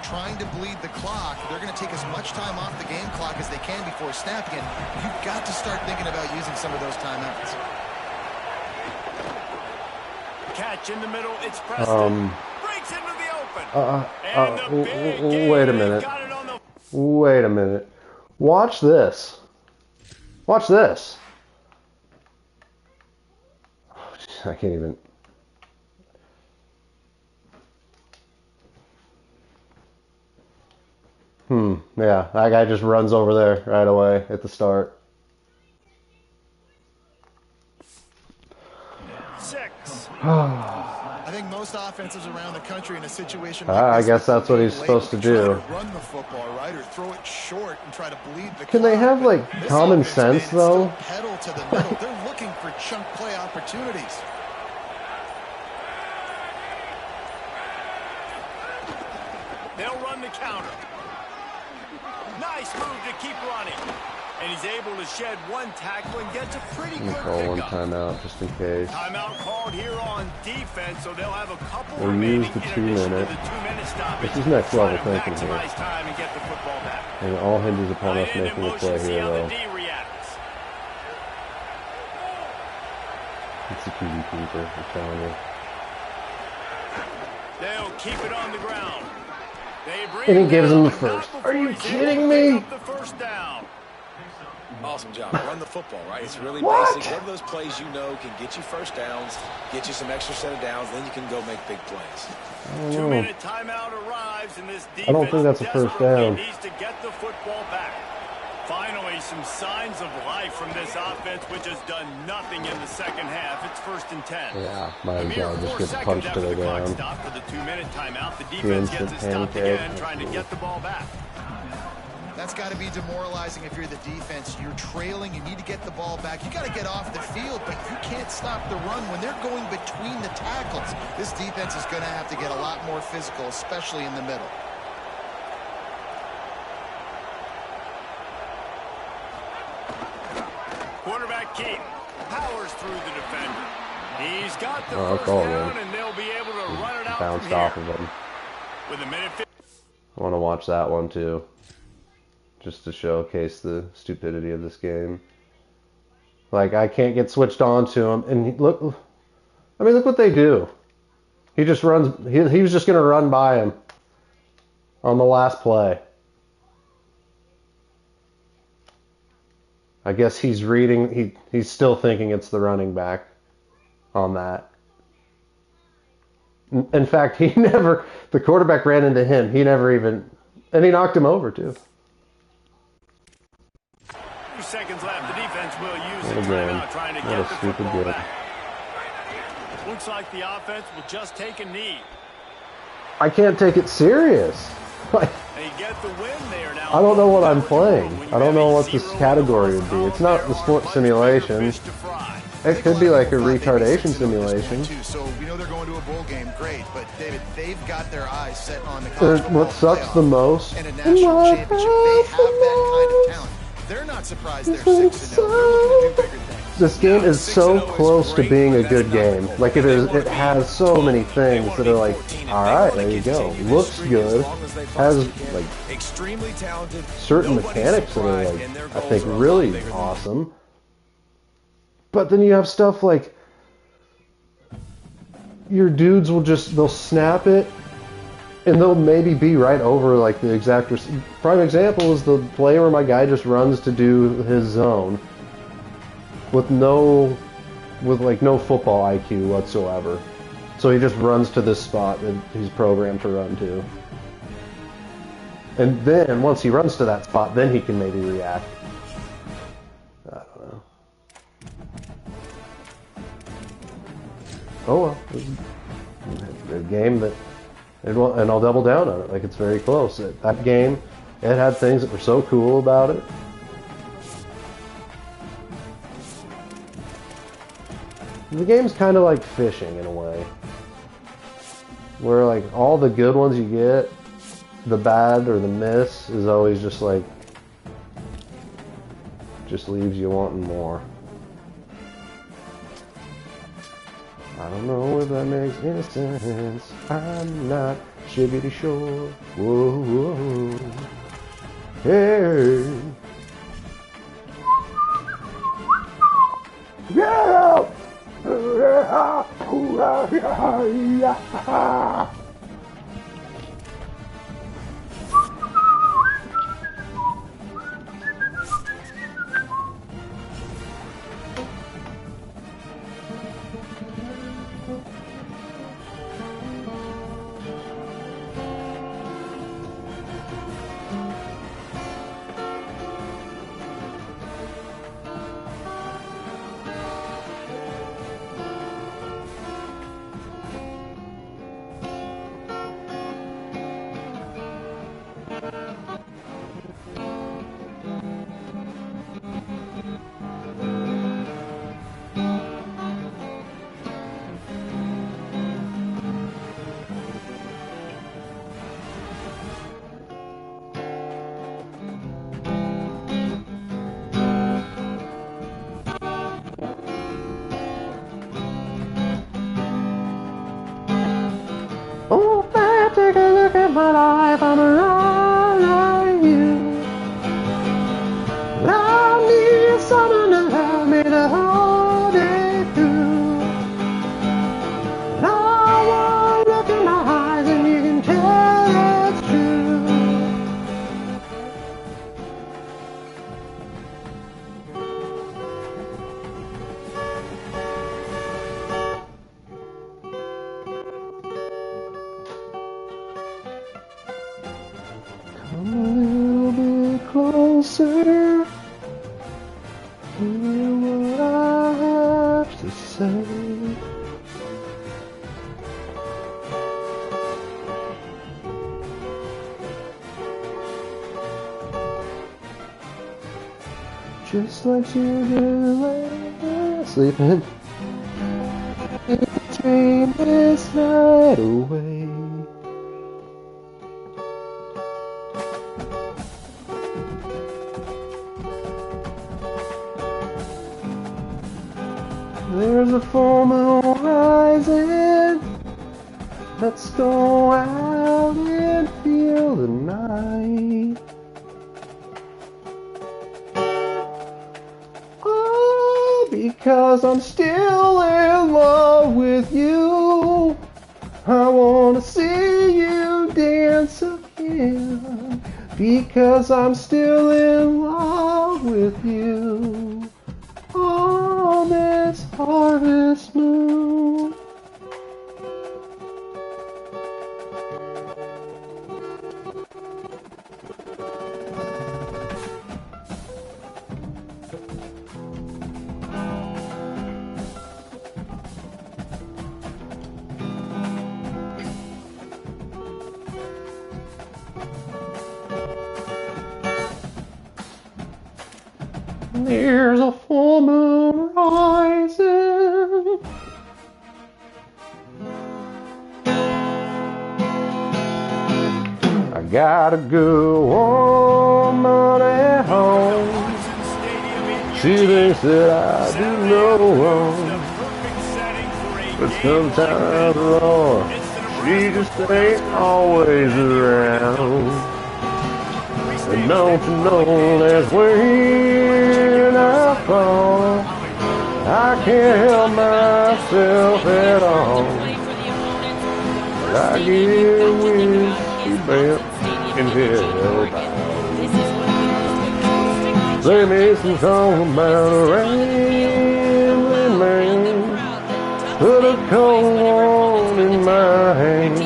trying to bleed the clock. They're going to take as much time off the game clock as they can before snapping it. You've got to start thinking about using some of those timeouts. Catch in the middle. It's Preston. Breaks into the open. Wait a minute. Wait a minute. Watch this. Watch this. I can't even. Yeah, that guy just runs over there right away at the start. 6. I think most offenses around the country in a situation like I guess that's what he's supposed to do. Run the football, right, or throw it short and try to bleed the Can they have, like, common sense, though? Pedal to the middle. They're looking for chunk play opportunities. They'll run the counter. Nice move to keep running. And he's able to shed 1 tackle and gets a pretty good call pickup. 1 timeout just in case. Timeout called here on defense, so they'll have a couple we'll use the 2-minute. This is next level thinking here. Time and get the football back. And it all hinges upon us making a play here, though. It's a QB keeper, I'm telling you. They'll keep it on the ground. And he gives him the first. Are you kidding me? The first down. Awesome job. Run the football, right? It's really basic. What are those plays you know can get you first downs, get you some extra set of downs, then you can go make big plays. 2-minute timeout arrives, and this defense I don't think that's a first down. needs to get the football back. Finally, some signs of life from this offense, which has done nothing in the second half. It's 1st and 10. Yeah, might as well just get punched to the ground. Stop for the 2-minute timeout. The defense gets it stopped again, trying to get the ball back. That's got to be demoralizing if you're the defense. You're trailing. You need to get the ball back. You got to get off the field, but you can't stop the run when they're going between the tackles. This defense is going to have to get a lot more physical, especially in the middle. Quarterback Keaton powers through the defender. He's got the first down, and they'll be able to run it out bounced from here. off of him. With a minute. I want to watch that one too, just to showcase the stupidity of this game. Like, I can't get switched on to him, and look what they do. He just runs. He was just gonna run by him on the last play. I guess he's reading. He's still thinking it's the running back on that. In fact, the quarterback ran into him. He never even, and he knocked him over too. 2 seconds left. The defense will use What a the game. timeout trying to What a get the stupid football game. back. Looks like the offense will just take a knee. I can't take it serious. Like, They get the win there now. I don't know what I'm playing. I don't know what this category would be. It's not the sports simulation. It could be like a retardation simulation. So we know they're going to a bowl game, great. But David, they've got their eyes set on the college football What sucks the most? and a national championship. They have that kind of talent. They're not surprised they're 6-0. They're looking to do bigger things. This game is so close to being a good game. Like, it is. It has so many things that are like, all right, there you go. Looks good. Has like extremely talented, certain mechanics that are like, I think, really awesome. But then you have stuff like your dudes they'll snap it, and they'll maybe be right over like the exact. Prime example is the play where my guy just runs to do his zone with no football IQ whatsoever. So he just runs to this spot that he's programmed to run to. And then once he runs to that spot, then he can maybe react. I don't know. Oh well, it's a game that, and I'll double down on it. Like, it's very close. That game, it had things that were so cool about it. The game's kind of like fishing in a way, where like all the good ones you get, the bad or the miss is always just like, just leaves you wanting more. I don't know if that makes any sense. I'm not shibbity sure. Whoa, whoa. Hey. Yeah. Oh, man, take a look at my life. I'm around like you. I need someone to love me the whole day through. And I want to look in my eyes and you can tell it's true. Come a little bit closer. Hear what I have to say. Just like you do, sleeping. Dream this night away. There's a full moon rising. Let's go out and feel the night. Oh, because I'm still in love with you. I wanna see you dance again. Because I'm still in love with you. On this harvest moon. There's a full moon rising. I got a good woman at home. She thinks that I do no wrong, but sometimes, Lord, she just ain't always around. And don't you know that's when I fall, I can't help myself at all. But I get whiskey bent and held out. Play me some song about a rambling man, put a cold one in my hand.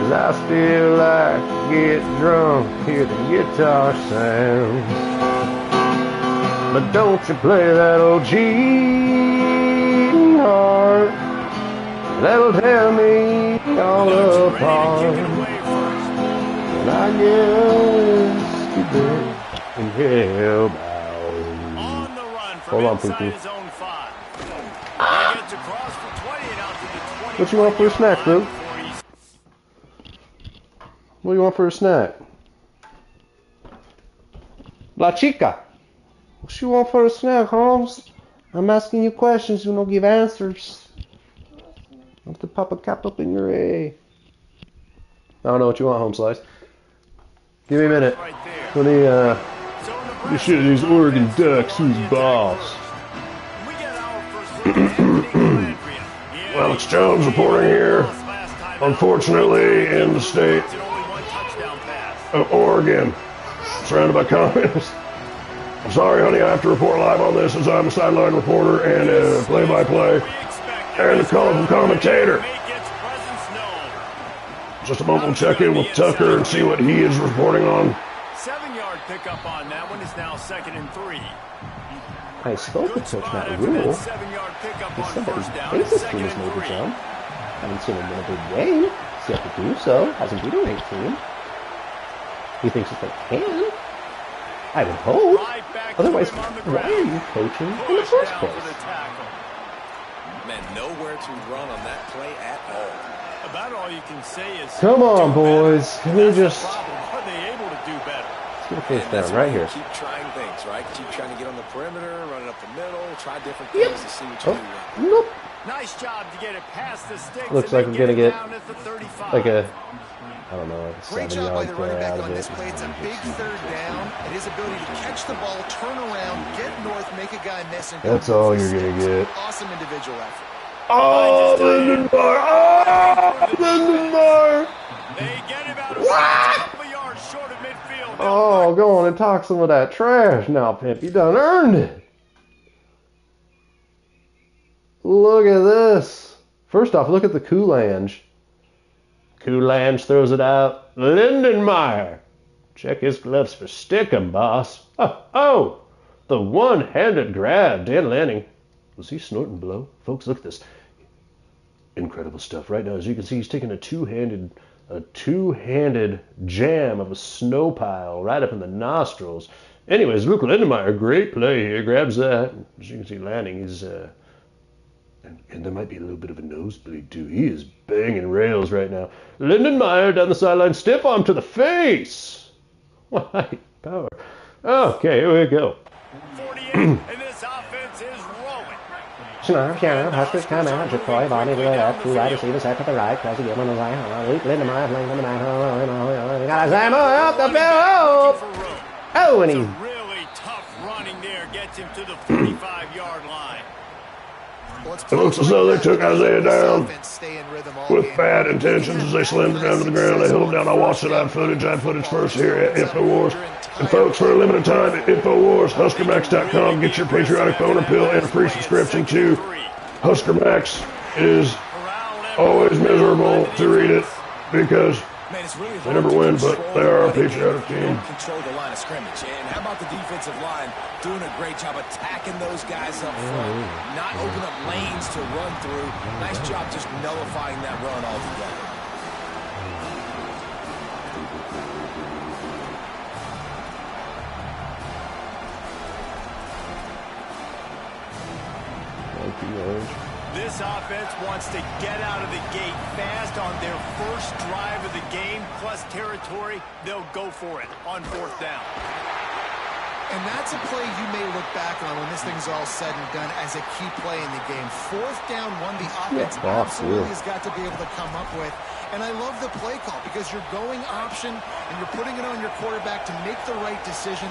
'Cause I still like to get drunk, hear the guitar sound. But don't you play that old G heart, that'll tear me all apart. And I guess you did and hell bound. Hold on, Pookie. What you want for a snack, Luke? What do you want for a snack? La chica. What you want for a snack, Holmes? I'm asking you questions, you don't give answers. I'll have to pop a cap up in your A. I don't know what you want, Home Slice. Give me a minute. Let me, you shoot these Oregon Ducks, who's boss? Alex Jones reporting here. Unfortunately, in the state of Oregon, surrounded by communists. I'm sorry, honey, I have to report live on this as I'm a sideline reporter and a play-by-play and a colorful commentator. Just a moment, we'll check in with Tucker and see what he is reporting on. 7-yard pickup on that one. Is now 2nd and 3. I spoke with Coach Matt Rule. He said that he thinks his team is Major Jump. Haven't seen him win a big game. He's yet to do so. Hasn't beaten a ranked team. He thinks that they can. I would hope. Otherwise, why are you coaching in the first place? Man, nowhere to run on that play at all. About all you can say is, come on, boys. Can we just... Are they able to do better? Let's get a first down right here. Keep trying things, right? Keep trying to get on the perimeter, run it up the middle, try different things to see what you do. Nope. Nice job to get it past the sticks. Looks like we're going to get like a, I don't know, like a Great job by 7-yard the play running back out on of this it. play. It's a big third down, and his ability to catch the ball, turn around, get north, make a guy miss, and That's all you're going to get. awesome individual effort. Oh, Lindenbar! Oh, Lindenbar! They get him out of a couple of yards short of midfield. Oh, go on and talk some of that trash now, Pimp. You done earned it. Look at this. First off, look at the Coolange. Kulange throws it out. Lindenmeyer. Check his gloves for stickum, boss. Oh, the one-handed grab. Dan Lanning. Was he snorting blow? Folks, look at this. Incredible stuff. Right now, as you can see, he's taking a two-handed jam of a snow pile right up in the nostrils. Anyways, Luke Lindenmeyer, great play here. Grabs that. As you can see, Lanning is... And there might be a little bit of a nosebleed, too. He is banging rails right now. Lindenmeyer down the sideline. Stiff arm to the face. White power. Okay, here we go. 48, and this offense is rolling. Snarf, Sheriff, Huskers come out. Deploy, body to the left. Two wide receivers set to the right. Cross again on the right. Luke Lindenmeyer playing on the back. Got a Zamo up the field. Oh, and he's... really tough running there. Gets him to the 45-yard line. It looks as though they took Isaiah down with bad intentions as they slammed him down to the ground. They held him down. I watched it on footage. I had footage first here at InfoWars. And folks, for a limited time at InfoWars, HuskerMax.com, get your patriotic boner pill and a free subscription to Husker Max. It is always miserable to read it because they never win, but they are a patriotic team. Control the line of scrimmage. And how about the defensive line doing a great job attacking those guys up front, not open up lanes to run through. Nice job just nullifying that run altogether. This offense wants to get out of the gate fast on their first drive of the game, plus territory. They'll go for it on fourth down. And that's a play you may look back on when this thing's all said and done as a key play in the game. Fourth down, one the offense absolutely has got to be able to come up with. And I love the play call because you're going option and you're putting it on your quarterback to make the right decision.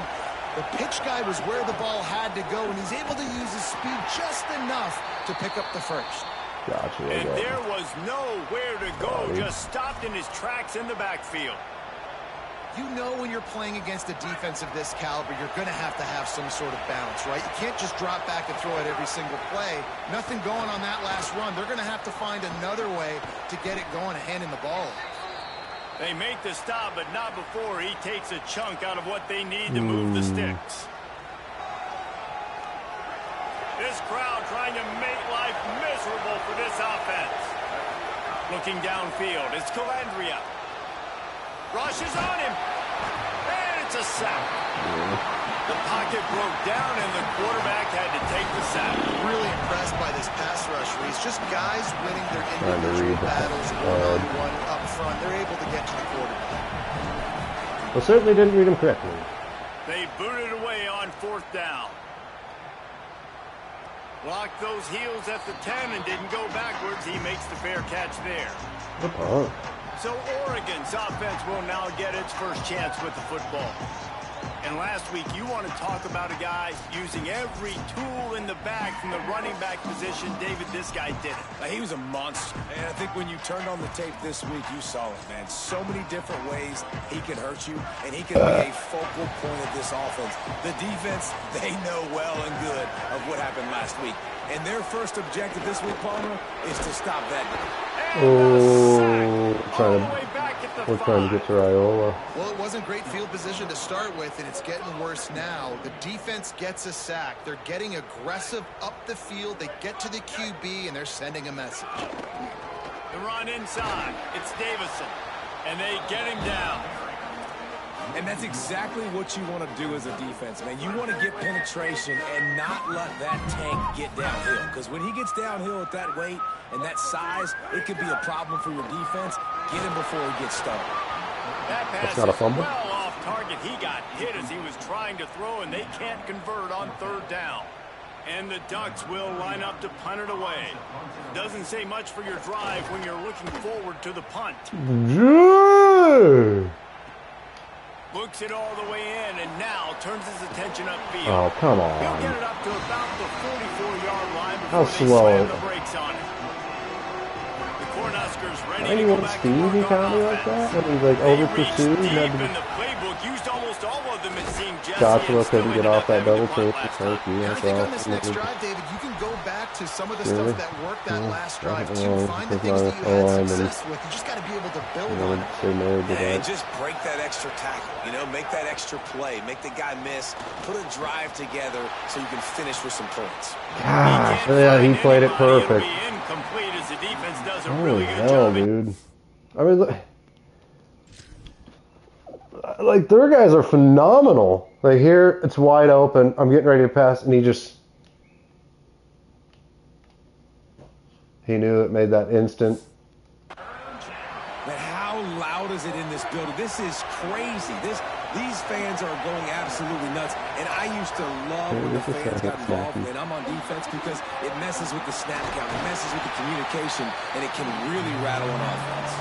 The pitch guy was where the ball had to go, and he's able to use his speed just enough to pick up the first. Gotcha. And there was nowhere to go, just stopped in his tracks in the backfield. You know when you're playing against a defense of this caliber, you're going to have some sort of balance, right? You can't just drop back and throw it every single play. Nothing going on that last run. They're going to have to find another way to get it going and handing the ball. They make the stop, but not before he takes a chunk out of what they need to move the sticks. This crowd trying to make life miserable for this offense. Looking downfield, it's Calandria. Rush is on him. And it's a sack. The pocket broke down, and the quarterback had to take the sack. Really impressed by this pass rush, Reese. Just guys winning their individual battles one-on-one up front. They're able to get to the quarterback. Well, certainly didn't read him correctly. They booted away on fourth down. Blocked those heels at the 10 and didn't go backwards. He makes the fair catch there. So Oregon's offense will now get its first chance with the football. And last week, you want to talk about a guy using every tool in the bag from the running back position. David, this guy did it. He was a monster. And I think when you turned on the tape this week, you saw it, man. So many different ways he can hurt you, and he can be a focal point of this offense. The defense, they know well and good of what happened last week. And their first objective this week, Palmer, is to stop that. We're trying to get to Raiola. Well, it wasn't great field position to start with, and it's getting worse now. The defense gets a sack. They're getting aggressive up the field. They get to the QB, and they're sending a message. The run inside. It's Davison, and they get him down. And that's exactly what you want to do as a defense, man. You want to get penetration and not let that tank get downhill. Because when he gets downhill at that weight and that size, it could be a problem for your defense. Get him before he gets started. That pass not a fumble. well off target. He got hit as he was trying to throw, and they can't convert on third down. And the Ducks will line up to punt it away. Doesn't say much for your drive when you're looking forward to the punt. Looks it all the way in, and now turns his attention upfield. Oh, come on. He'll get it up to about the 44-yard line How before they slow. slam the brakes on it. The Cornhuskers Huskers ready to go back to work on like that? offense. When he's like over pursued, Deep had to in the playbook, used almost all of them, it seemed. Jesse Joshua and still couldn't get ended off up that having double to punt team. last Thank time. you. And I That's think all. on this next drive, David, you can go back to some of the Really? stuff that worked that last drive Oh, to find the things that you had success with. You just got to be able to build on it. And just break that extra tackle. You know, make that extra play. Make the guy miss. Put a drive together so you can finish with some points. Gosh, yeah, he played it perfect. Incomplete as the defense does a Holy really good hell, job. dude. I mean, look, like, their guys are phenomenal. Like, here, it's wide open. I'm getting ready to pass, and he knew it, made that instant. But how loud is it in this building? This is crazy. These fans are going absolutely nuts. And I used to love when the fans got involved when I'm on defense because it messes with the snap count. It messes with the communication, and it can really rattle an offense.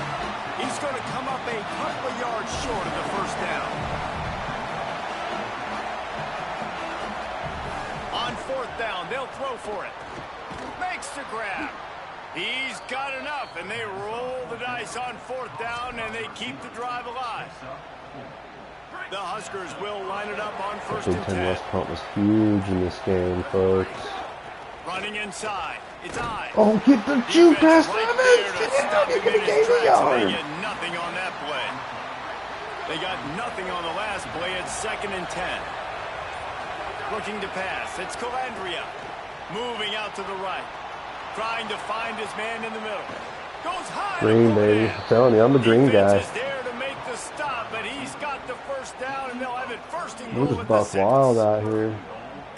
He's going to come up a couple of yards short of the first down. On fourth down, they'll throw for it. Makes the grab. He's got enough, and they roll the dice on fourth down, and they keep the drive alive. The Huskers will line it up on first and 10. Big Ten West punt was huge in this game, folks. Running inside. It's I. Oh, get the juke past right him! there to stop him in his tracks, and they yard. get nothing on that play. They got nothing on the last play at 2nd and 10. Looking to pass. It's Calandria. Moving out to the right. Trying to find his man in the middle. Goes high. Green, baby. I'm telling you, I'm the green guy. Defense is there to make the stop, but he's got the first down, and they'll have it first and We're goal just at the buck 6. wild out here.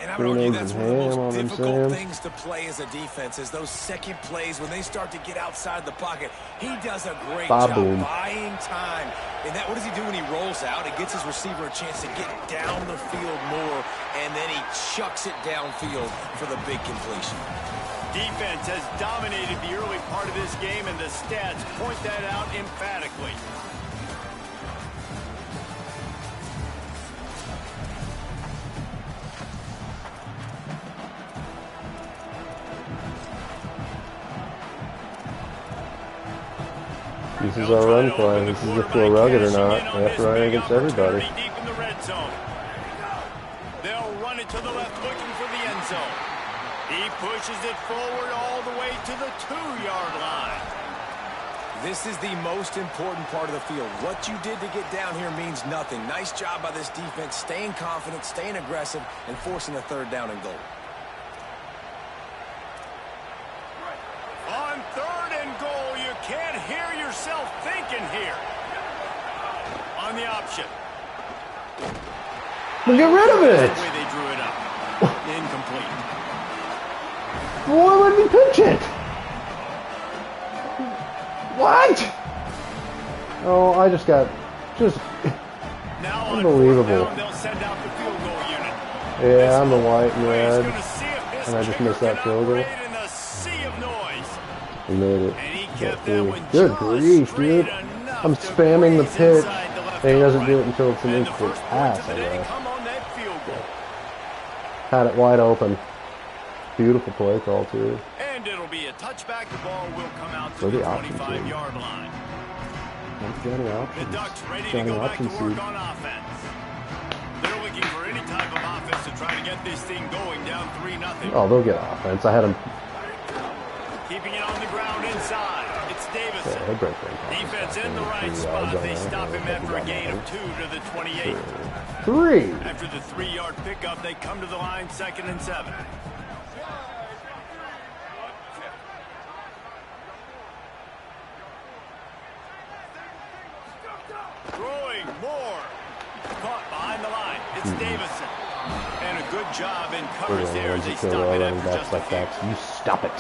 And I would argue that's one of the most on them, difficult Sam. things to play as a defense is those second plays when they start to get outside the pocket. He does a great job buying time. And what does he do when he rolls out? It gets his receiver a chance to get down the field more, and then he chucks it downfield for the big completion. Defense has dominated the early part of this game, and the stats point that out emphatically. This is our run play. This is if we're rugged or not. We have to run against everybody. Deep in the red zone. They'll run it to the left, looking for the end zone. He pushes it forward all the way to the 2-yard line. This is the most important part of the field. What you did to get down here means nothing. Nice job by this defense, staying confident, staying aggressive, and forcing a 3rd down and goal. On 3rd and goal, you can't hear yourself thinking here. On the option. Well, get rid of it! The way they drew it up. Incomplete. Why would we pitch it? What? Oh, I just got Now unbelievable. On they'll send out the field goal unit. Yeah, I'm the white and red, And I just missed that field goal. In a sea of noise. We made it. And he kept that one Good just grief, dude. enough I'm to spamming the breeze pitch, inside the left and he doesn't do upright. it until it's an And the incomplete first pass, points of I the day guess. come on that field goal. Had it wide open. Beautiful play call, too. And it'll be a touchback. The ball will come out to Where the the options 25-yard line. Johnny The options. Ducks ready to Johnny go back to options, work dude. on offense. They're looking for any type of offense to try to get this thing going down 3-0. Oh, they'll get offense. I had him. Keeping it on the ground inside. It's Davison. Yeah, he'll break that. Defense in the right spot. They stop him after a gain of 2 to the 28. 3. After the 3-yard pickup, they come to the line 2nd and 7. Throwing more. Caught behind the line. It's Davison. And a good job in coverage there as they stop it after just a few. You stop it.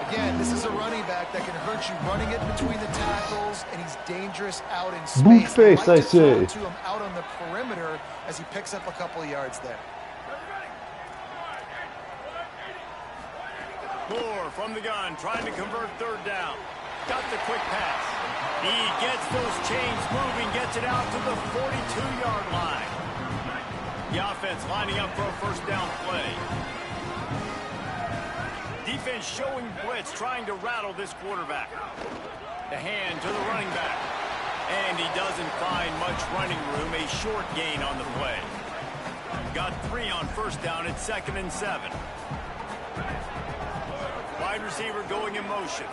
Again, this is a running back that can hurt you running it between the tackles, and he's dangerous out in space. Boot face, Like I to throw say. it to him out on the perimeter as he picks up a couple of yards there. Moore from the gun, trying to convert 3rd down. Got the quick pass. He gets those chains moving, gets it out to the 42-yard line. The offense lining up for a 1st down play. Defense showing blitz, trying to rattle this quarterback. The hand to the running back. And he doesn't find much running room. A short gain on the play. Got 3 on first down at 2nd and 7. Wide receiver going in motion.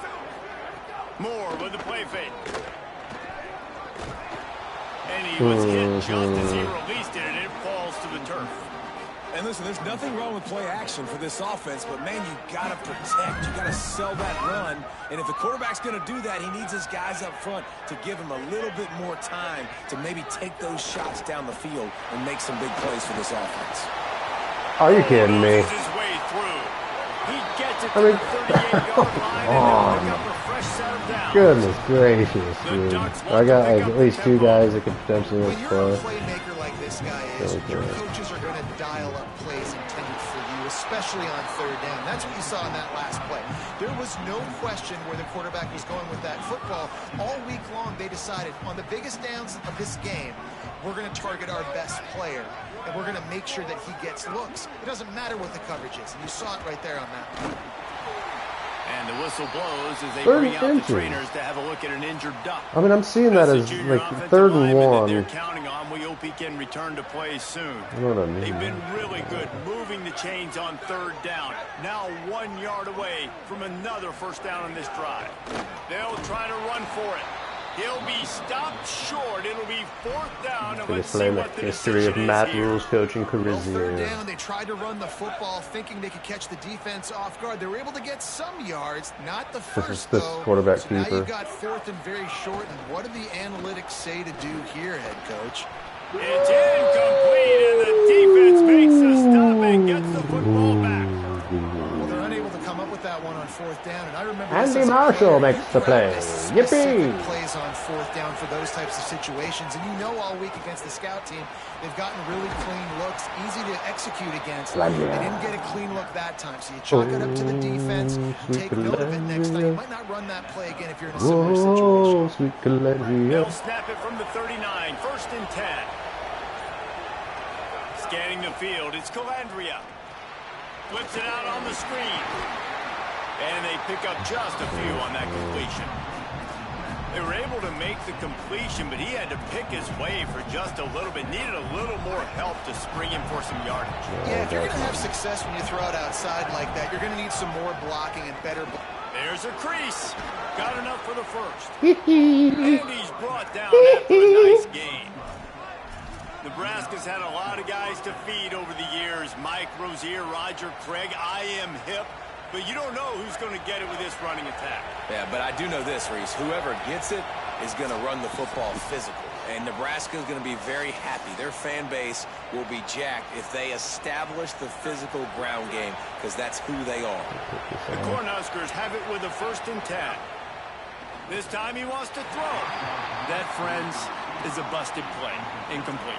Moore with the play fake. And he was hit just as he released it, and it falls to the turf. And listen, there's nothing wrong with play action for this offense, but, man, you got to protect. You got to sell that run. And if the quarterback's going to do that, he needs his guys up front to give him a little bit more time to maybe take those shots down the field and make some big plays for this offense. Are you kidding me? His way through. He gets it to the 38-yard line and pick up a fresh set of downs. Goodness gracious, dude. I got like at least 2 guys that could potentially make When play. you're a playmaker like this guy is, your coaches are going to dial up plays intended for you, especially on 3rd down. That's what you saw in that last play. There was no question where the quarterback was going with that football. All week long, they decided on the biggest downs of this game, we're going to target our best player, and we're going to make sure that he gets looks. It doesn't matter what the coverage is, and you saw it right there on that. And the whistle blows as they bring out the trainers to have a look at an injured duck. I mean, I'm seeing that as like 3rd and 1. They're counting on. We hope he can return to play soon. You know what I mean? They've been really good moving the chains on 3rd down. Now 1 yard away from another first down on this drive. They'll try to run for it. He'll be stopped short. It'll be 4th down. And let's see what the history of Matt Rule's coaching career. 3rd down, they tried to run the football, thinking they could catch the defense off guard. They were able to get some yards, not the first, this though. quarterback so now keeper. you've got 4th and very short. And what do the analytics say to do here, head coach? It's incomplete, and the defense makes a stop and gets the football back. Well, they're unable to come up with that one on 4th down, and I remember Andy Marshall makes the play. Yippee! Plays on 4th down for those types of situations, and you know all week against the scout team, they've gotten really clean looks, easy to execute against. They didn't get a clean look that time, so you chalk it up to the defense. Take note of it next time. You might not run that play again if you're in a similar situation. Sweet Calandria. They'll snap it from the 39, 1st and 10. Scanning the field, it's Calandria. Flips it out on the screen. And they pick up just a few on that completion. They were able to make the completion, but he had to pick his way for just a little bit. Needed a little more help to spring him for some yardage. Yeah, if you're going to have success when you throw it outside like that, you're going to need some more blocking and better. There's a crease. Got enough for the first. And he's brought down after a nice gain. Nebraska's had a lot of guys to feed over the years. Mike Rozier, Roger Craig, I am hip. But you don't know who's going to get it with this running attack. Yeah, but I do know this, Reese. Whoever gets it is going to run the football physical. And Nebraska is going to be very happy. Their fan base will be jacked if they establish the physical ground game, because that's who they are. The Cornhuskers have it with a 1st and 10. This time he wants to throw. That, friends, is a busted play. Incomplete.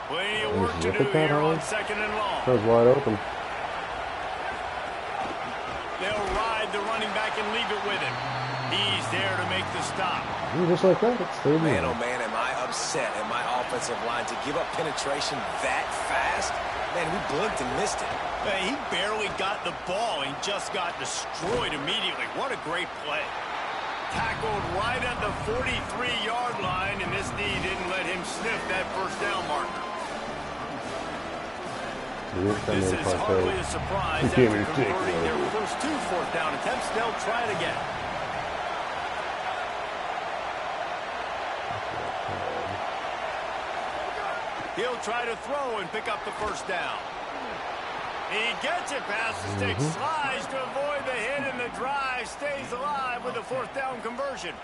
Plenty of work to do here on 2nd and long. That was wide open. They'll ride the running back and leave it with him. He's there to make the stop. Just like that, it's 3rd Man, down. oh man, am I upset at my offensive line to give up penetration that fast? Man, we blinked and missed it. He barely got the ball and just got destroyed immediately. What a great play. Tackled right at the 43-yard line, and this knee didn't let him sniff that first down marker. This is hardly a surprise after converting their first 2 4th down attempts. They'll try it again. He'll try to throw and pick up the first down. He gets it past the sticks, slides to avoid the hit, and the drive stays alive with a 4th down conversion.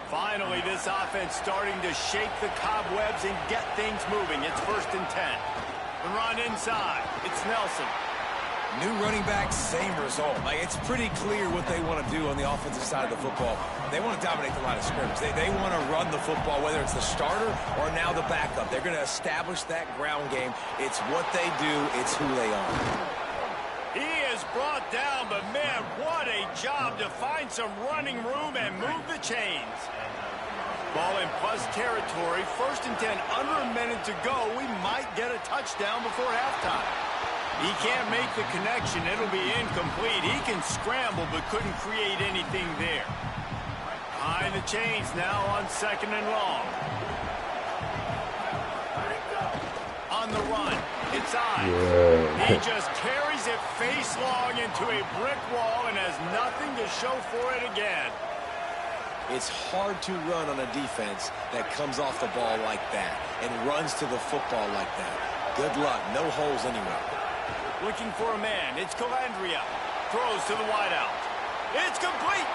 Finally, this offense starting to shake the cobwebs and get things moving. It's 1st and 10. The run inside. It's Nelson. New running back, same result. Like, it's pretty clear what they want to do on the offensive side of the football. They want to dominate the line of scrimmage. They want to run the football, whether it's the starter or now the backup. They're going to establish that ground game. It's what they do. It's who they are. He is brought down, but man, what a job to find some running room and move the chains. Ball in plus territory, 1st and 10, under a minute to go. We might get a touchdown before halftime. He can't make the connection. It'll be incomplete. He can scramble, but couldn't create anything there. Behind the chains now on 2nd and long. On the run. It's on. Yeah. He just carries it face long into a brick wall and has nothing to show for it again. It's hard to run on a defense that comes off the ball like that and runs to the football like that. Good luck. No holes anywhere. Looking for a man. It's Calandria. Throws to the wideout. It's complete.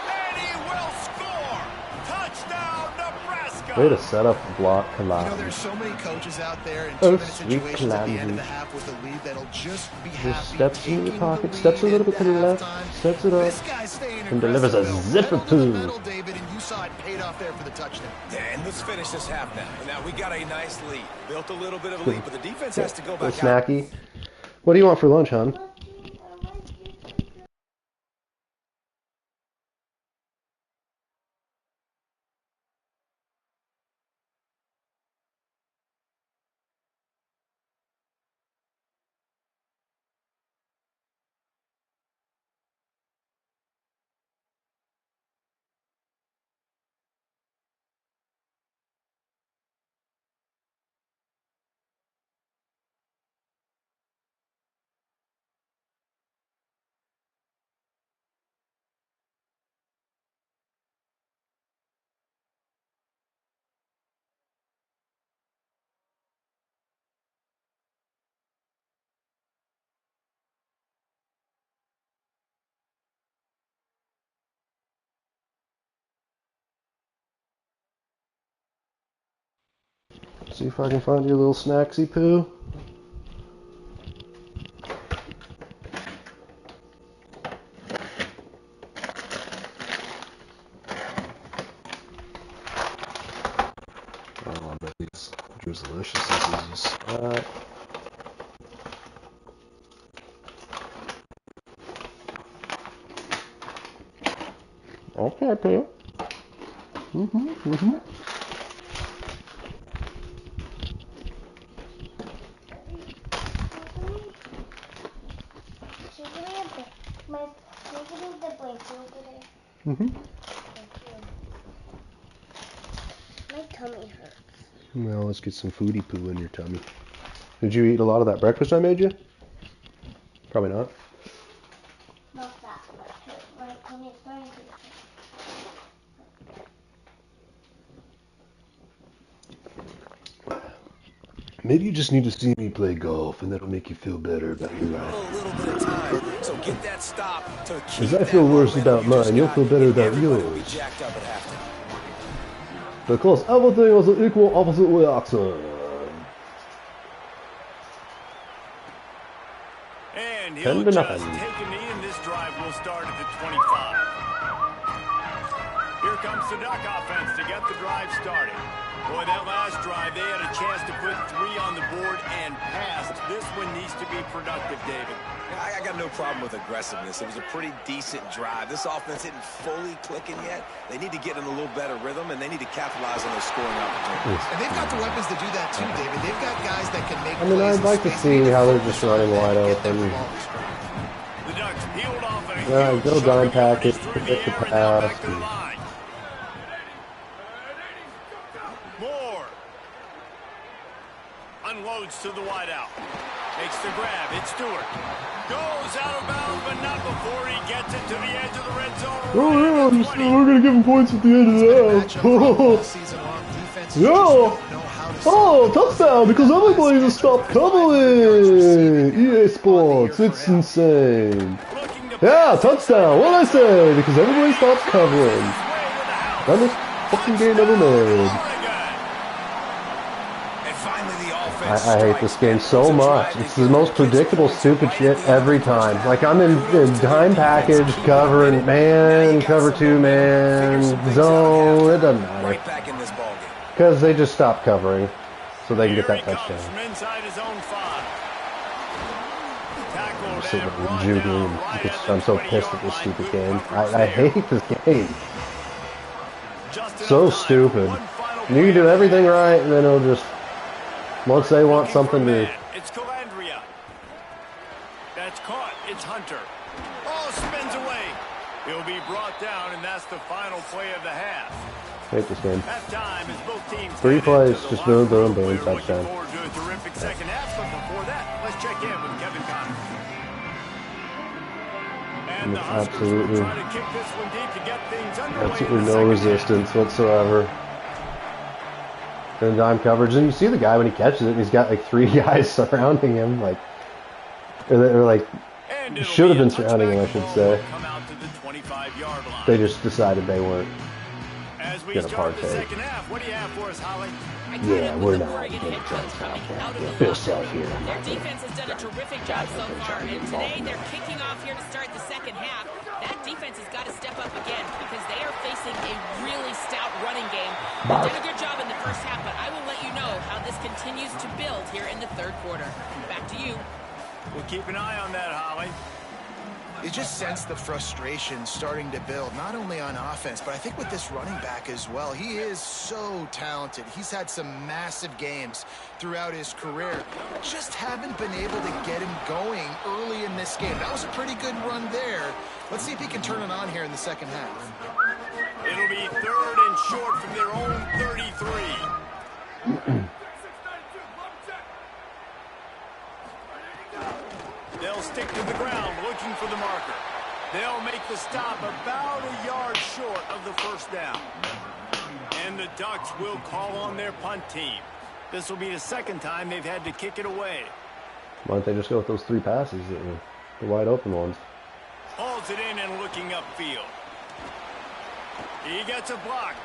And he will score. Touchdown, Nebraska. Way to set up the block, Calandria. You know, there's so many coaches out there in 2-minute situations at the end of the half with a lead that'll just be happy steps in the taking pocket, the steps a lead little bit to the into left, halftime. sets it up, This guy's staying and delivers a aggressive. zipper Pedal to the poo. metal, David, and you saw it paid off there for the touchdown. And let's finish this half now. Now, we got a nice lead. Built a little bit of a lead, but the defense has to go Little back out. snacky. What do you want for lunch, hon? See if I can find your little snacksy poo. Oh, I bet these are as delicious as these. Okay, poo. My tummy hurts. Well, let's get some foodie poo in your tummy. Did you eat a lot of that breakfast I made you? Probably not. Not that much. My tummy's starting to Maybe you just need to see me play golf, and that'll make you feel better about your life. A little bit of time, so get that stop to keep As I that feel worse momentum about you just mine, you'll got, feel better and about everybody will be yours. jacked up at halftime. Because everything is an equal opposite reaction. And 10 he'll to just nothing. take a knee, and this drive will start at the 25. Here comes the Duck offense to get the drive started. Boy, that last drive, they had a chance to put 3 on the board and passed. This one needs to be productive, David. I got no problem with aggressiveness. It was a pretty decent drive. This offense isn't fully clicking yet. They need to get in a little better rhythm, and they need to capitalize on those scoring opportunities. And they've got the weapons to do that too, David. They've got guys that can make I mean, plays I'd like to in see space. how they're just running wide Get them open. the ball this drive. The Ducks peeled off a Yeah, huge go chunk dime of yardage package, through the pick the air and now back pass. to the line. Moore unloads to the wideout. Makes the grab. It's Stewart. Goes out of bounds, but not before he gets it to the edge of the red zone. Oh, Right yeah, at the 20. we're going to give him points at the end It's been a of matchup that. problem all season long. Defenses Yeah. just don't know how to Oh, settle touchdown, because everybody just stopped covering. EA Sports, it's insane. Looking to Yeah, pass touchdown, what did I say? Because everybody stops covering. his way to the house. Dumbest fucking game ever made. And finally, the offense I hate this game so much. It's the most predictable, stupid shit every time. Like, I'm in dime package, covering man, cover 2 man, zone, it doesn't matter. Right back in this ballgame. Because they just stop covering, so they can get Here that he comes touchdown. from inside his own 5. Tackled I'm sitting and there brought juggling down right because at the I'm so 20-yard pissed at this line. stupid Good game. coverage I there. hate this game. Just So enough time for stupid. one final You can play. do everything right, and then it'll just, once they want Looking for a something to, man. It's Calandria. it's Hunter. Oh, spins away. He'll be brought down, and that's the final play of the half. Hate this game. Halftime is both teams 3 plays, just boom, boom, boom, touchdown. touchdown. Looking forward to a terrific second half, but before that, let's check in with Kevin Connor. And the Huskers will try to kick this one deep to get things underway. Absolutely no resistance whatsoever. In dime coverage, and you see the guy when he catches it, and he's got like 3 guys surrounding him, like, or like, should have been surrounding him, I should say. They just decided they weren't gonna partake. Yeah, we're not gonna try to stop that. Bill Self here. Their defense has done a terrific job so far, and today they're kicking off here to start the second half. That defense has got to step up again because they are facing a really stout running game. They did a good job in the first half, but I will let you know how this continues to build here in the third quarter. Back to you. We'll keep an eye on that, Holly. You just sense the frustration starting to build, not only on offense, but I think with this running back as well. He is so talented. He's had some massive games throughout his career. Just haven't been able to get him going early in this game. That was a pretty good run there. Let's see if he can turn it on here in the second half. It'll be 3rd and short from their own 33. They'll stick to the ground looking for the marker. They'll make the stop about a yard short of the first down. And the Ducks will call on their punt team. This will be the second time they've had to kick it away. Why don't they just go with those 3 passes, the wide open ones? Hauls it in and looking upfield. He gets a block.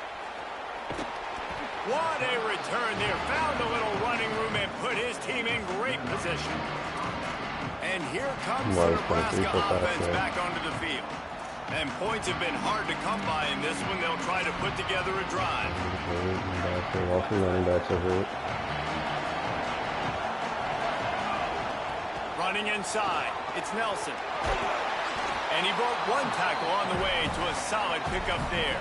What a return there. Found a little running room and put his team in great position. And here comes the Nebraska offense back onto the field. And points have been hard to come by in this one. They'll try to put together a drive. Running inside, it's Nelson. And he broke 1 tackle on the way to a solid pickup there.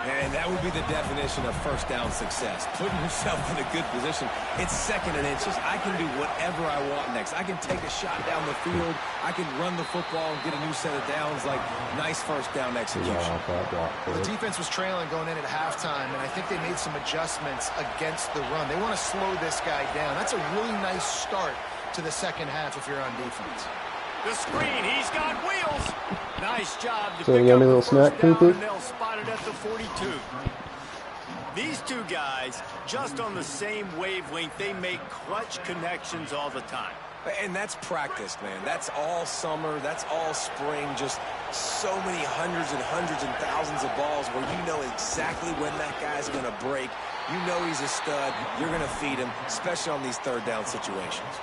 And that would be the definition of first down success. Putting yourself in a good position. It's 2nd and inches. I can do whatever I want next. I can take a shot down the field. I can run the football and get a new set of downs. Like, nice first down execution. The defense was trailing going in at halftime, and I think they made some adjustments against the run. They want to slow this guy down. That's a really nice start to the second half if you're on defense. The screen, he's got wheels. Nice job to So pick yummy up little the snack, first down, Poo-Poo? and they'll spot it at the 42. These 2 guys, just on the same wavelength, they make clutch connections all the time. And that's practice, man. That's all summer. That's all spring. Just so many hundreds and thousands of balls where you know exactly when that guy's going to break. You know he's a stud. You're going to feed him, especially on these 3rd down situations.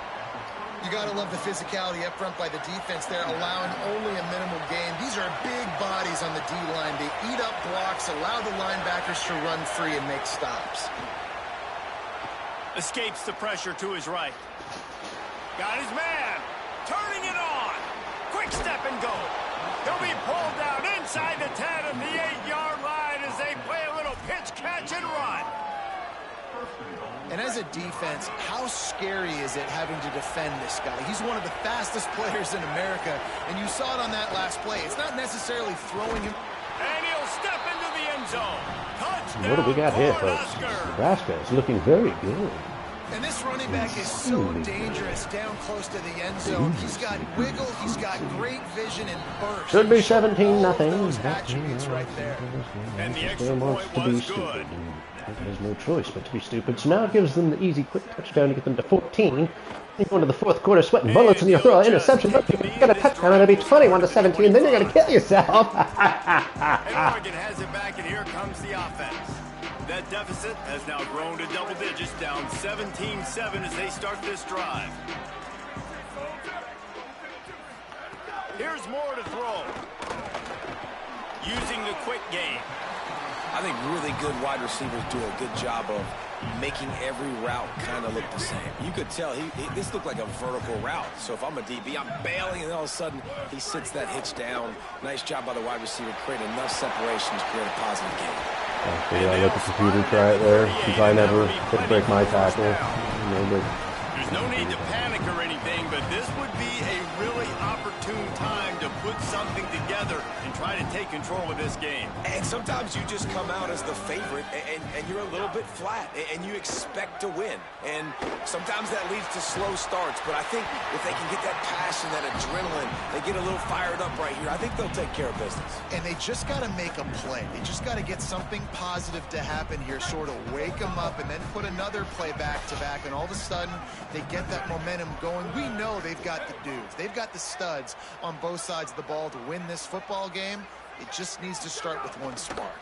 You got to love the physicality up front by the defense there, allowing only a minimal gain. These are big bodies on the D-line. They eat up blocks, allow the linebackers to run free and make stops. Escapes the pressure to his right. Got his man. Turning it on. Quick step and go. He'll be pulled down inside the 10 at the 8-yard line as they play a little pitch, catch, and run. And as a defense, how scary is it having to defend this guy? He's one of the fastest players in America, and you saw it on that last play. It's not necessarily throwing him. And he'll step into the end zone. Touchdown, What do we got here, folks? Nebraska is looking very good. And this running back is so dangerous down close to the end zone. He's got wiggle, he's got great vision and burst. Should be 17-0. Those attributes right there. And the extra point was good. There's no choice but to be stupid. So now it gives them the easy, quick touchdown to get them to 14. You go into the 4th quarter sweating bullets and you throw an interception. You get a touchdown and it'll be 21-17. Then you're going to kill yourself. And Oregon has it back, and here comes the offense. That deficit has now grown to double digits, down 17-7 as they start this drive. Here's more to throw. Using the quick game. I think really good wide receivers do a good job of making every route kind of look the same. You could tell this looked like a vertical route. So if I'm a DB, I'm bailing, and then all of a sudden he sits that hitch down. Nice job by the wide receiver, creating enough separation to create a positive game. I let the computer try it there, since I never could break my tackle. There's no need to panic or anything, but this would be a really opportune time to put something together and try to take control of this game. And sometimes you just come out as the favorite, and you're a little bit flat, and you expect to win. And sometimes that leads to slow starts, but I think if they can get that passion, that adrenaline, they get a little fired up right here, I think they'll take care of business. And they just got to make a play. They just got to get something positive to happen here, sort of wake them up, and then put another play back-to-back, and all of a sudden, they get that momentum going. We know they've got the dudes. They've got the studs on both sides of the ball to win this football game. It just needs to start with one spark.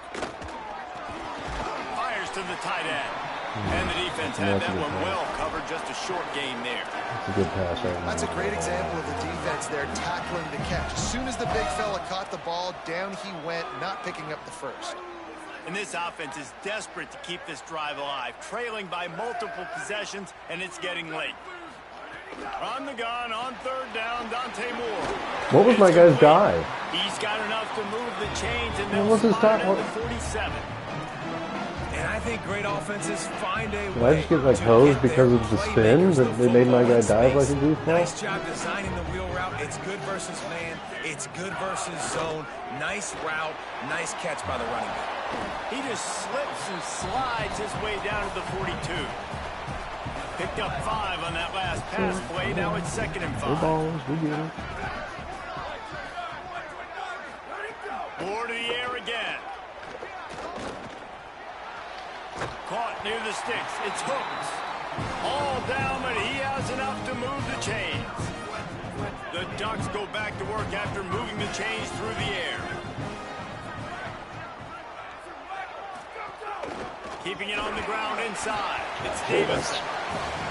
Fires to the tight end. And the defense had that one well covered. Just a short gain there. That's a good pass right now. That's a great example of the defense there tackling the catch. As soon as the big fella caught the ball, down he went, not picking up the first. And this offense is desperate to keep this drive alive, trailing by multiple possessions, and it's getting late. On the gun, on third down, Dante Moore. What was my guy's dive? He's got enough to move the chains, and they'll What was his spot top? him at the 47. And I think great offenses find a Did way I just get like to hosed get because their of the spin playmakers that the they made my football guy in dive like space. a goofball? Nice job designing the wheel route. It's good versus man. It's good versus zone. Nice route. Nice catch by the running back. He just slips and slides his way down to the 42. Picked up 5 on that last pass play. Now it's 2nd and 5. Balls, we get it. Moore to the air again. Caught near the sticks. It's hooked. All down, but he has enough to move the chains. The Ducks go back to work after moving the chains through the air. Keeping it on the ground inside. It's Davis.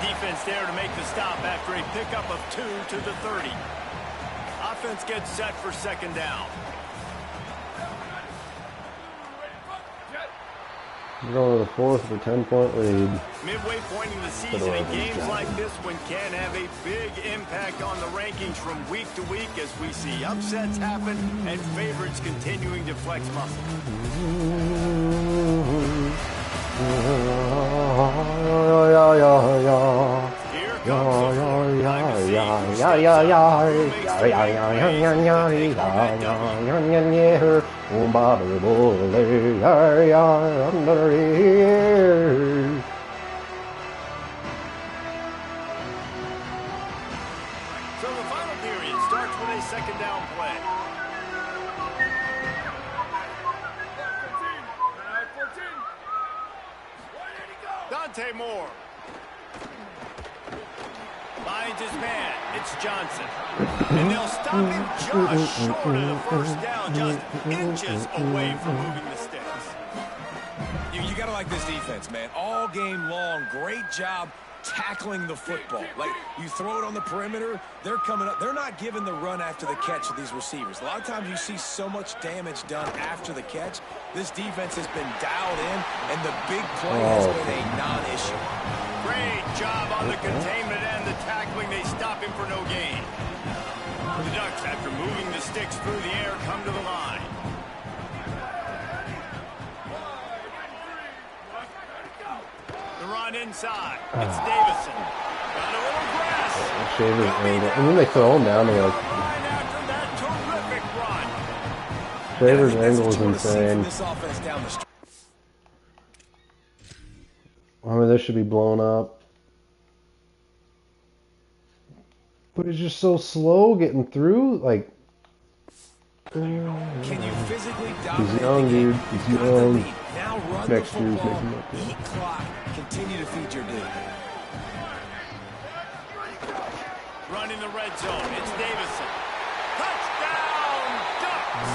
Defense there to make the stop after a pickup of 2 to the 30. Offense gets set for 2nd down. We're going to the 4th with a 10-point lead. Midway point in the season, and games like this one can have a big impact on the rankings from week to week as we see upsets happen and favorites continuing to flex muscle. Here comes So the final period starts with a 2nd down play. Dante Moore. Finds his man. It's Johnson. And they'll stop him just short of the 1st down, just inches away from moving the sticks. You got to like this defense, man. All game long, great job tackling the football. Like, you throw it on the perimeter, they're coming up. They're not giving the run after the catch to these receivers. A lot of times you see so much damage done after the catch. This defense has been dialed in, and the big play has been a non-issue. Great job on the containment and the tackling. They stop him for no gain. The Ducks, after moving the sticks through the air, come to the line. The run inside. It's Davison. Got a little grass. And then they throw him down. They like, Line after that terrific run. Shaver's angle is insane. This offense down the stretch. I mean, this should be blown up. But it's just so slow getting through. Like, Can you physically dominate he's young, the game? dude. He's You've got the young. lead. Now run Next the year's football, making up, yeah. eat clock, continue to feed your dude. Run in the red zone. It's Davison. Touchdown, Ducks!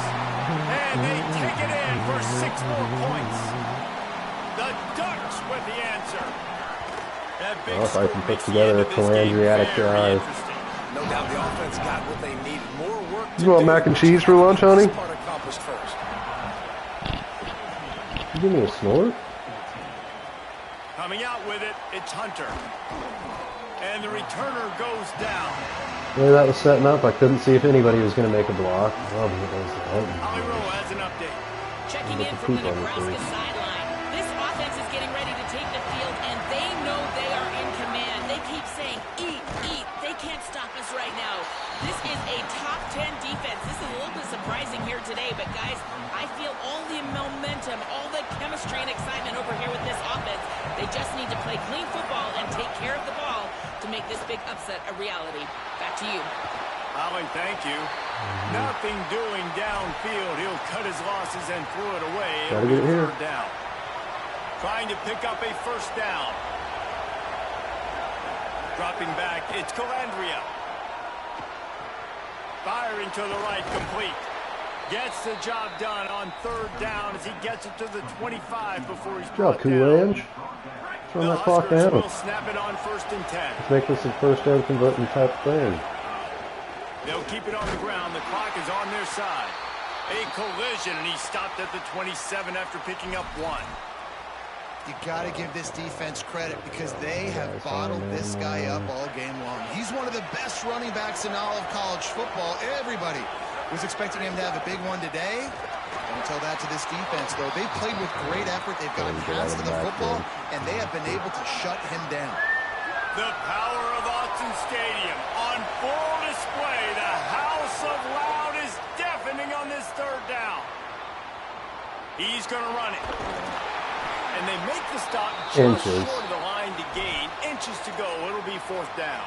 And they take it in for 6 more points. The Ducks with the answer. That big Well, if I can score put makes the together end a of this game Palandriatic very drive. interesting. No doubt the offense got what they needed. More work to You want do. mac and cheese for lunch, honey? This part accomplished first. You give me a snort? Coming out with it, it's Hunter. And the returner goes down. The way that was setting up, I couldn't see if anybody was going to make a block. Oh, it was Holly Rowe has an update. Checking in from the Nebraska sideline. This offense is getting ready to take the field, and they know they are in command. They keep saying, eat, eat. They can't stop us right now. This is a top 10 defense. This is a little bit surprising here today, but guys, I feel all the momentum, all the chemistry and excitement over here with this offense. They just need to play clean football and take care of the ball to make this big upset a reality. Back to you. Ollie, thank you. Nothing doing downfield. He'll cut his losses and throw it away. Gotta get it here. Third down. Trying to pick up a first down. Dropping back, it's Calandria. Firing to the right, complete. Gets the job done on third down as he gets it to the 25 before he's brought down. Run that clock down. Will snap it on 1st and 10. Let's make this a first down converting type thing. They'll keep it on the ground. The clock is on their side. A collision, and he stopped at the 27 after picking up 1. You got to give this defense credit because they have bottled this guy up all game long. He's one of the best running backs in all of college football. Everybody was expecting him to have a big one today. Don't tell that to this defense, though. They played with great effort. They've gotten hands to the football, and they have been able to shut him down. The power of Autzen Stadium on full display. The house of loud is deafening on this third down. He's going to run it. And they make the stop just short of the line to gain. Inches to go. It'll be 4th down.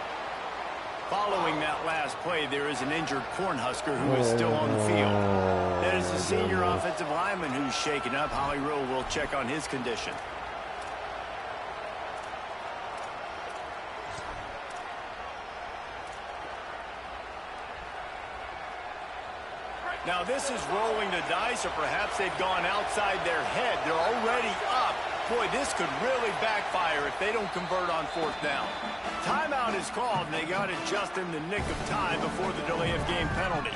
Following that last play, there is an injured Cornhusker who is still on the field. That is the senior offensive lineman who's shaken up. Holly Rowe will check on his condition. Now this is rolling the dice, or perhaps they've gone outside their head. They're already up. Boy, this could really backfire if they don't convert on 4th down. Timeout is called, and they got it just in the nick of time before the delay of game penalty.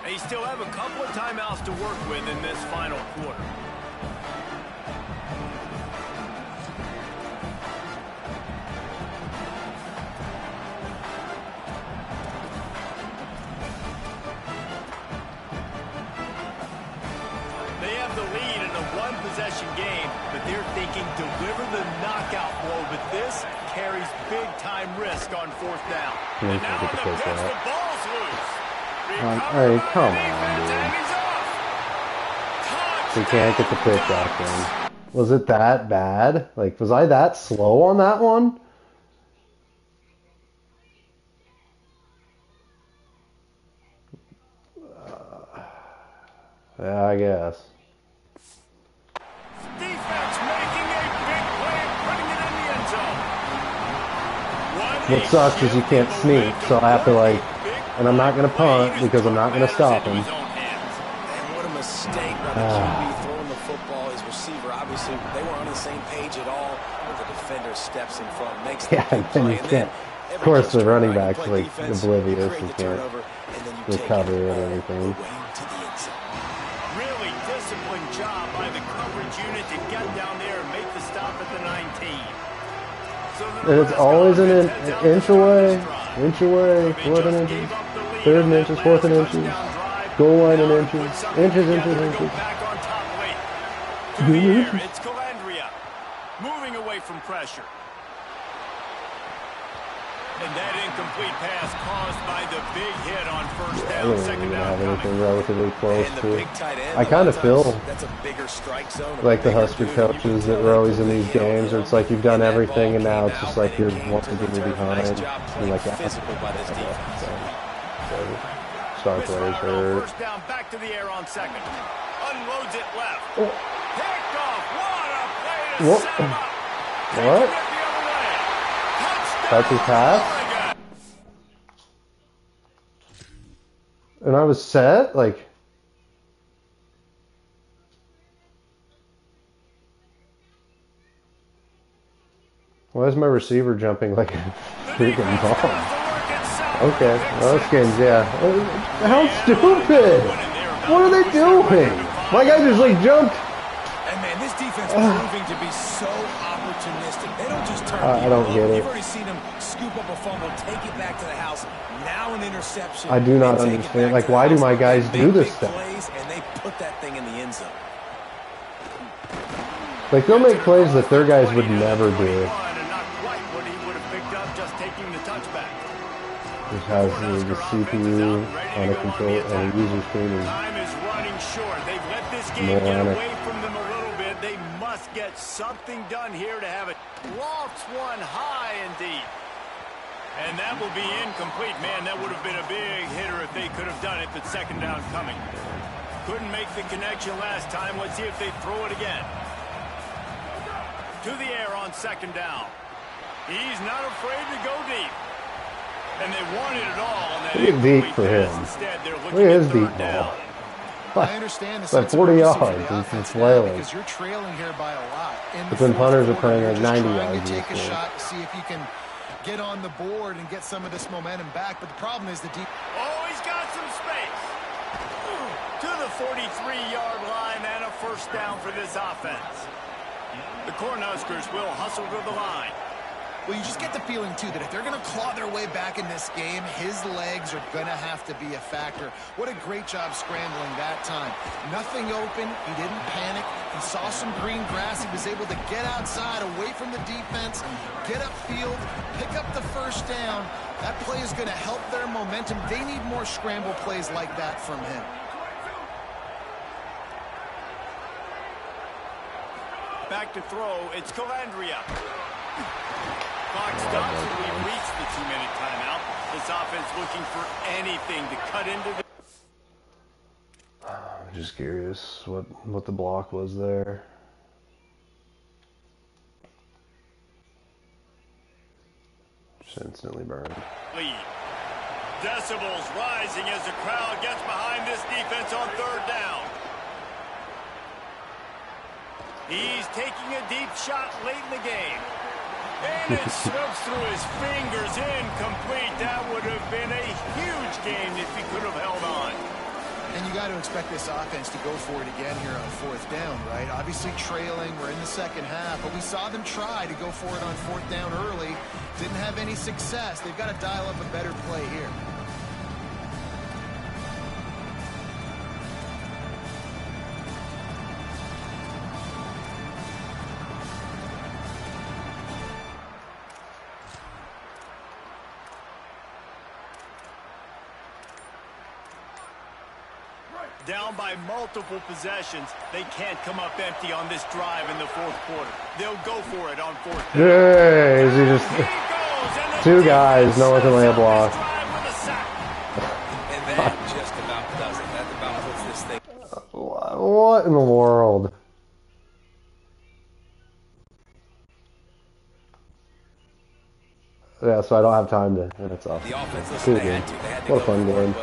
They still have a couple of timeouts to work with in this final quarter. The lead in a one-possession game, but they're thinking deliver the knockout blow, but this carries big-time risk on 4th down. And now on the pitch, the ball's loose. Hey, come on, dude. We can't get the pitch out then. Was it that bad? Like, was I that slow on that one? Yeah, I guess. What sucks is you can't sneak, so I have to like, and I'm not going to punt because I'm not going to stop him. And what a mistake by the QB throwing the football. His receiver, obviously, they were on the same page at all. But the defender steps in front, makes the and then you can't. Of course, the running back's like oblivious. You can't recover it or anything. Really disciplined job by the coverage unit to get down there and make the stop at the 19. And it's always an inch away, 4th and inches, 3rd and inches, 4th and inches, goal line and inches, inches. It's Calandria moving away from pressure. And that incomplete pass caused by the big hit on 1st down. I don't even have anything relatively close to it. I kind of feel like the Husker coaches that were always in these games where it's like you've done everything and now it's just like you're once again behind. And like that. Star players hurt. First down, back to the air on 2nd. Unloads it left. Picked off. What a play to set him up. What? That's his pass? And I was set? Like... Why is my receiver jumping like a freaking ball? Okay, well, this game's, yeah. How stupid! What are they doing? My guy just, like, jumped. And man, this defense is proving to be so opportunistic. They don't just turn I don't get it. You've already seen them scoop up a fumble, take it back to the house. Now an interception. I do not understand. Like, why do my guys do this stuff? And they put that thing in the end zone. Like, they'll make plays that their guys would never do. And not quite what he would have picked up just taking the touchback. Which has the CPU on a control and a user screen is Time is running short. They've let this game get away from them a little bit. They must get something done here to have it. Lofts one high and deep. And that will be incomplete. Man, that would have been a big hitter if they could have done it, but second down coming. Couldn't make the connection last time. Let's see if they throw it again. To the air on second down. He's not afraid to go deep. And they wanted it all on that deep for him. Instead, they're look at his deep ball. I understand the like 40 yards. It's flailing. Because you're trailing here by a lot. But then punters are playing like 90 yards. yards. Take a shot to see if you can get on the board and get some of this momentum back. But the problem is the deep. Oh, he's got some space. To the 43-yard line and a first down for this offense. The Cornhuskers will hustle to the line. Well, you just get the feeling, too, that if they're going to claw their way back in this game, his legs are going to have to be a factor. What a great job scrambling that time. Nothing open. He didn't panic. He saw some green grass. He was able to get outside, away from the defense, get upfield, pick up the first down. That play is going to help their momentum. They need more scramble plays like that from him. Back to throw. It's Calandria. Clock stops and we reach the 2-minute timeout. This offense looking for anything to cut into the... I'm just curious what the block was there. Just instantly burned. Lead. Decibels rising as the crowd gets behind this defense on third down. He's taking a deep shot late in the game. And it slips through his fingers, incomplete. That would have been a huge game if he could have held on. And you got to expect this offense to go for it again here on fourth down, right? Obviously trailing, we're in the second half, but we saw them try to go for it on fourth down early. Didn't have any success. They've got to dial up a better play here. Down by multiple possessions. They can't come up empty on this drive in the fourth quarter. They'll go for it on fourth down. Yeah, is he just two guys, no one can lay a block. And that just about does it. That about puts this thing. What in the world? Yeah, so I don't have time to, and it's off. The offense, Listen, they had to what a fun game.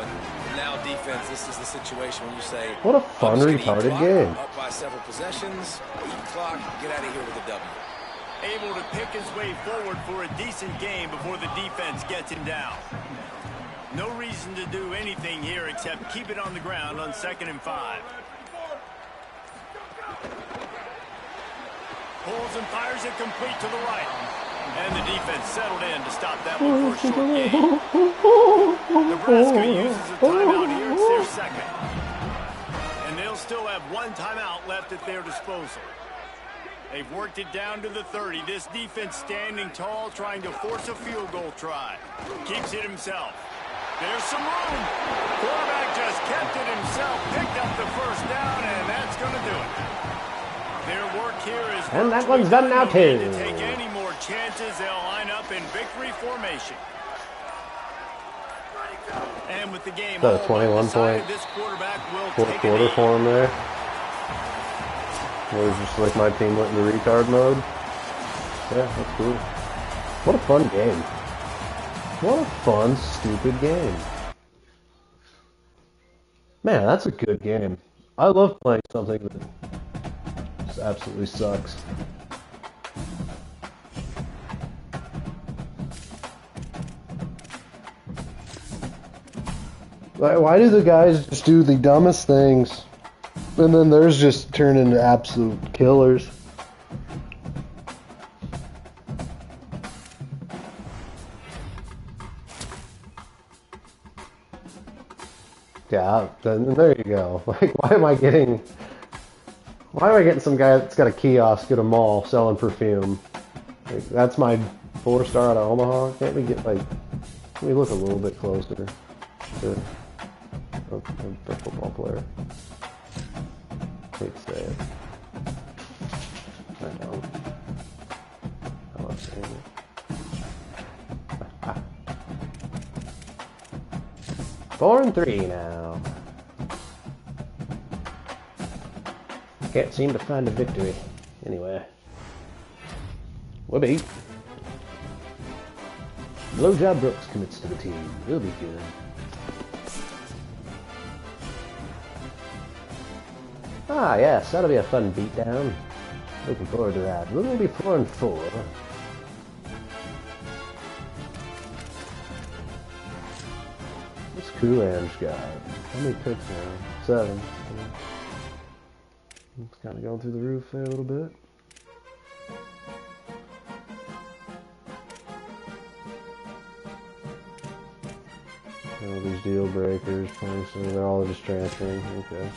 Now defense, this is the situation when you say, what a fun, retarded game. Up by several possessions, eat clock, get out of here with a W. Able to pick his way forward for a decent game before the defense gets him down. No reason to do anything here except keep it on the ground on 2nd and 5. Pulls and fires it complete to the right. And the defense settled in to stop that one for a short game. Nebraska uses a timeout here. It's their second. And they'll still have one timeout left at their disposal. They've worked it down to the 30. This defense standing tall, trying to force a field goal try. Keeps it himself. There's some room. Quarterback just kept it himself, picked up the first down, and that's going to do it. Their work here is... And that one's done now, too. To take any more chances, they'll line up in victory formation. And with the game all 21 point this quarterback will fourth quarter for him there. It was just like my team went into retard mode. Yeah, that's cool. What a fun game. What a fun, stupid game. Man, that's a good game. I love playing something that just absolutely sucks. Why do the guys just do the dumbest things and then theirs just turn into absolute killers? Yeah, then there you go. Like, why am I getting Why am I getting some guy that's got a kiosk at a mall selling perfume? Like, that's my 4-star out of Omaha. Can't we get like? Can we look a little bit closer to the football player? I hate to say it. I don't. I love saying it. 4-3 now. Can't seem to find a victory. Anyway. Whoopee. Blowjob Brooks commits to the team. He'll be good. Ah, yes, that'll be a fun beatdown. Looking forward to that. We're going to be 4-4. What's Coolan's got? How many picks now? 7. It's kind of going through the roof there a little bit. All these deal breakers, so they're all just transferring. Okay.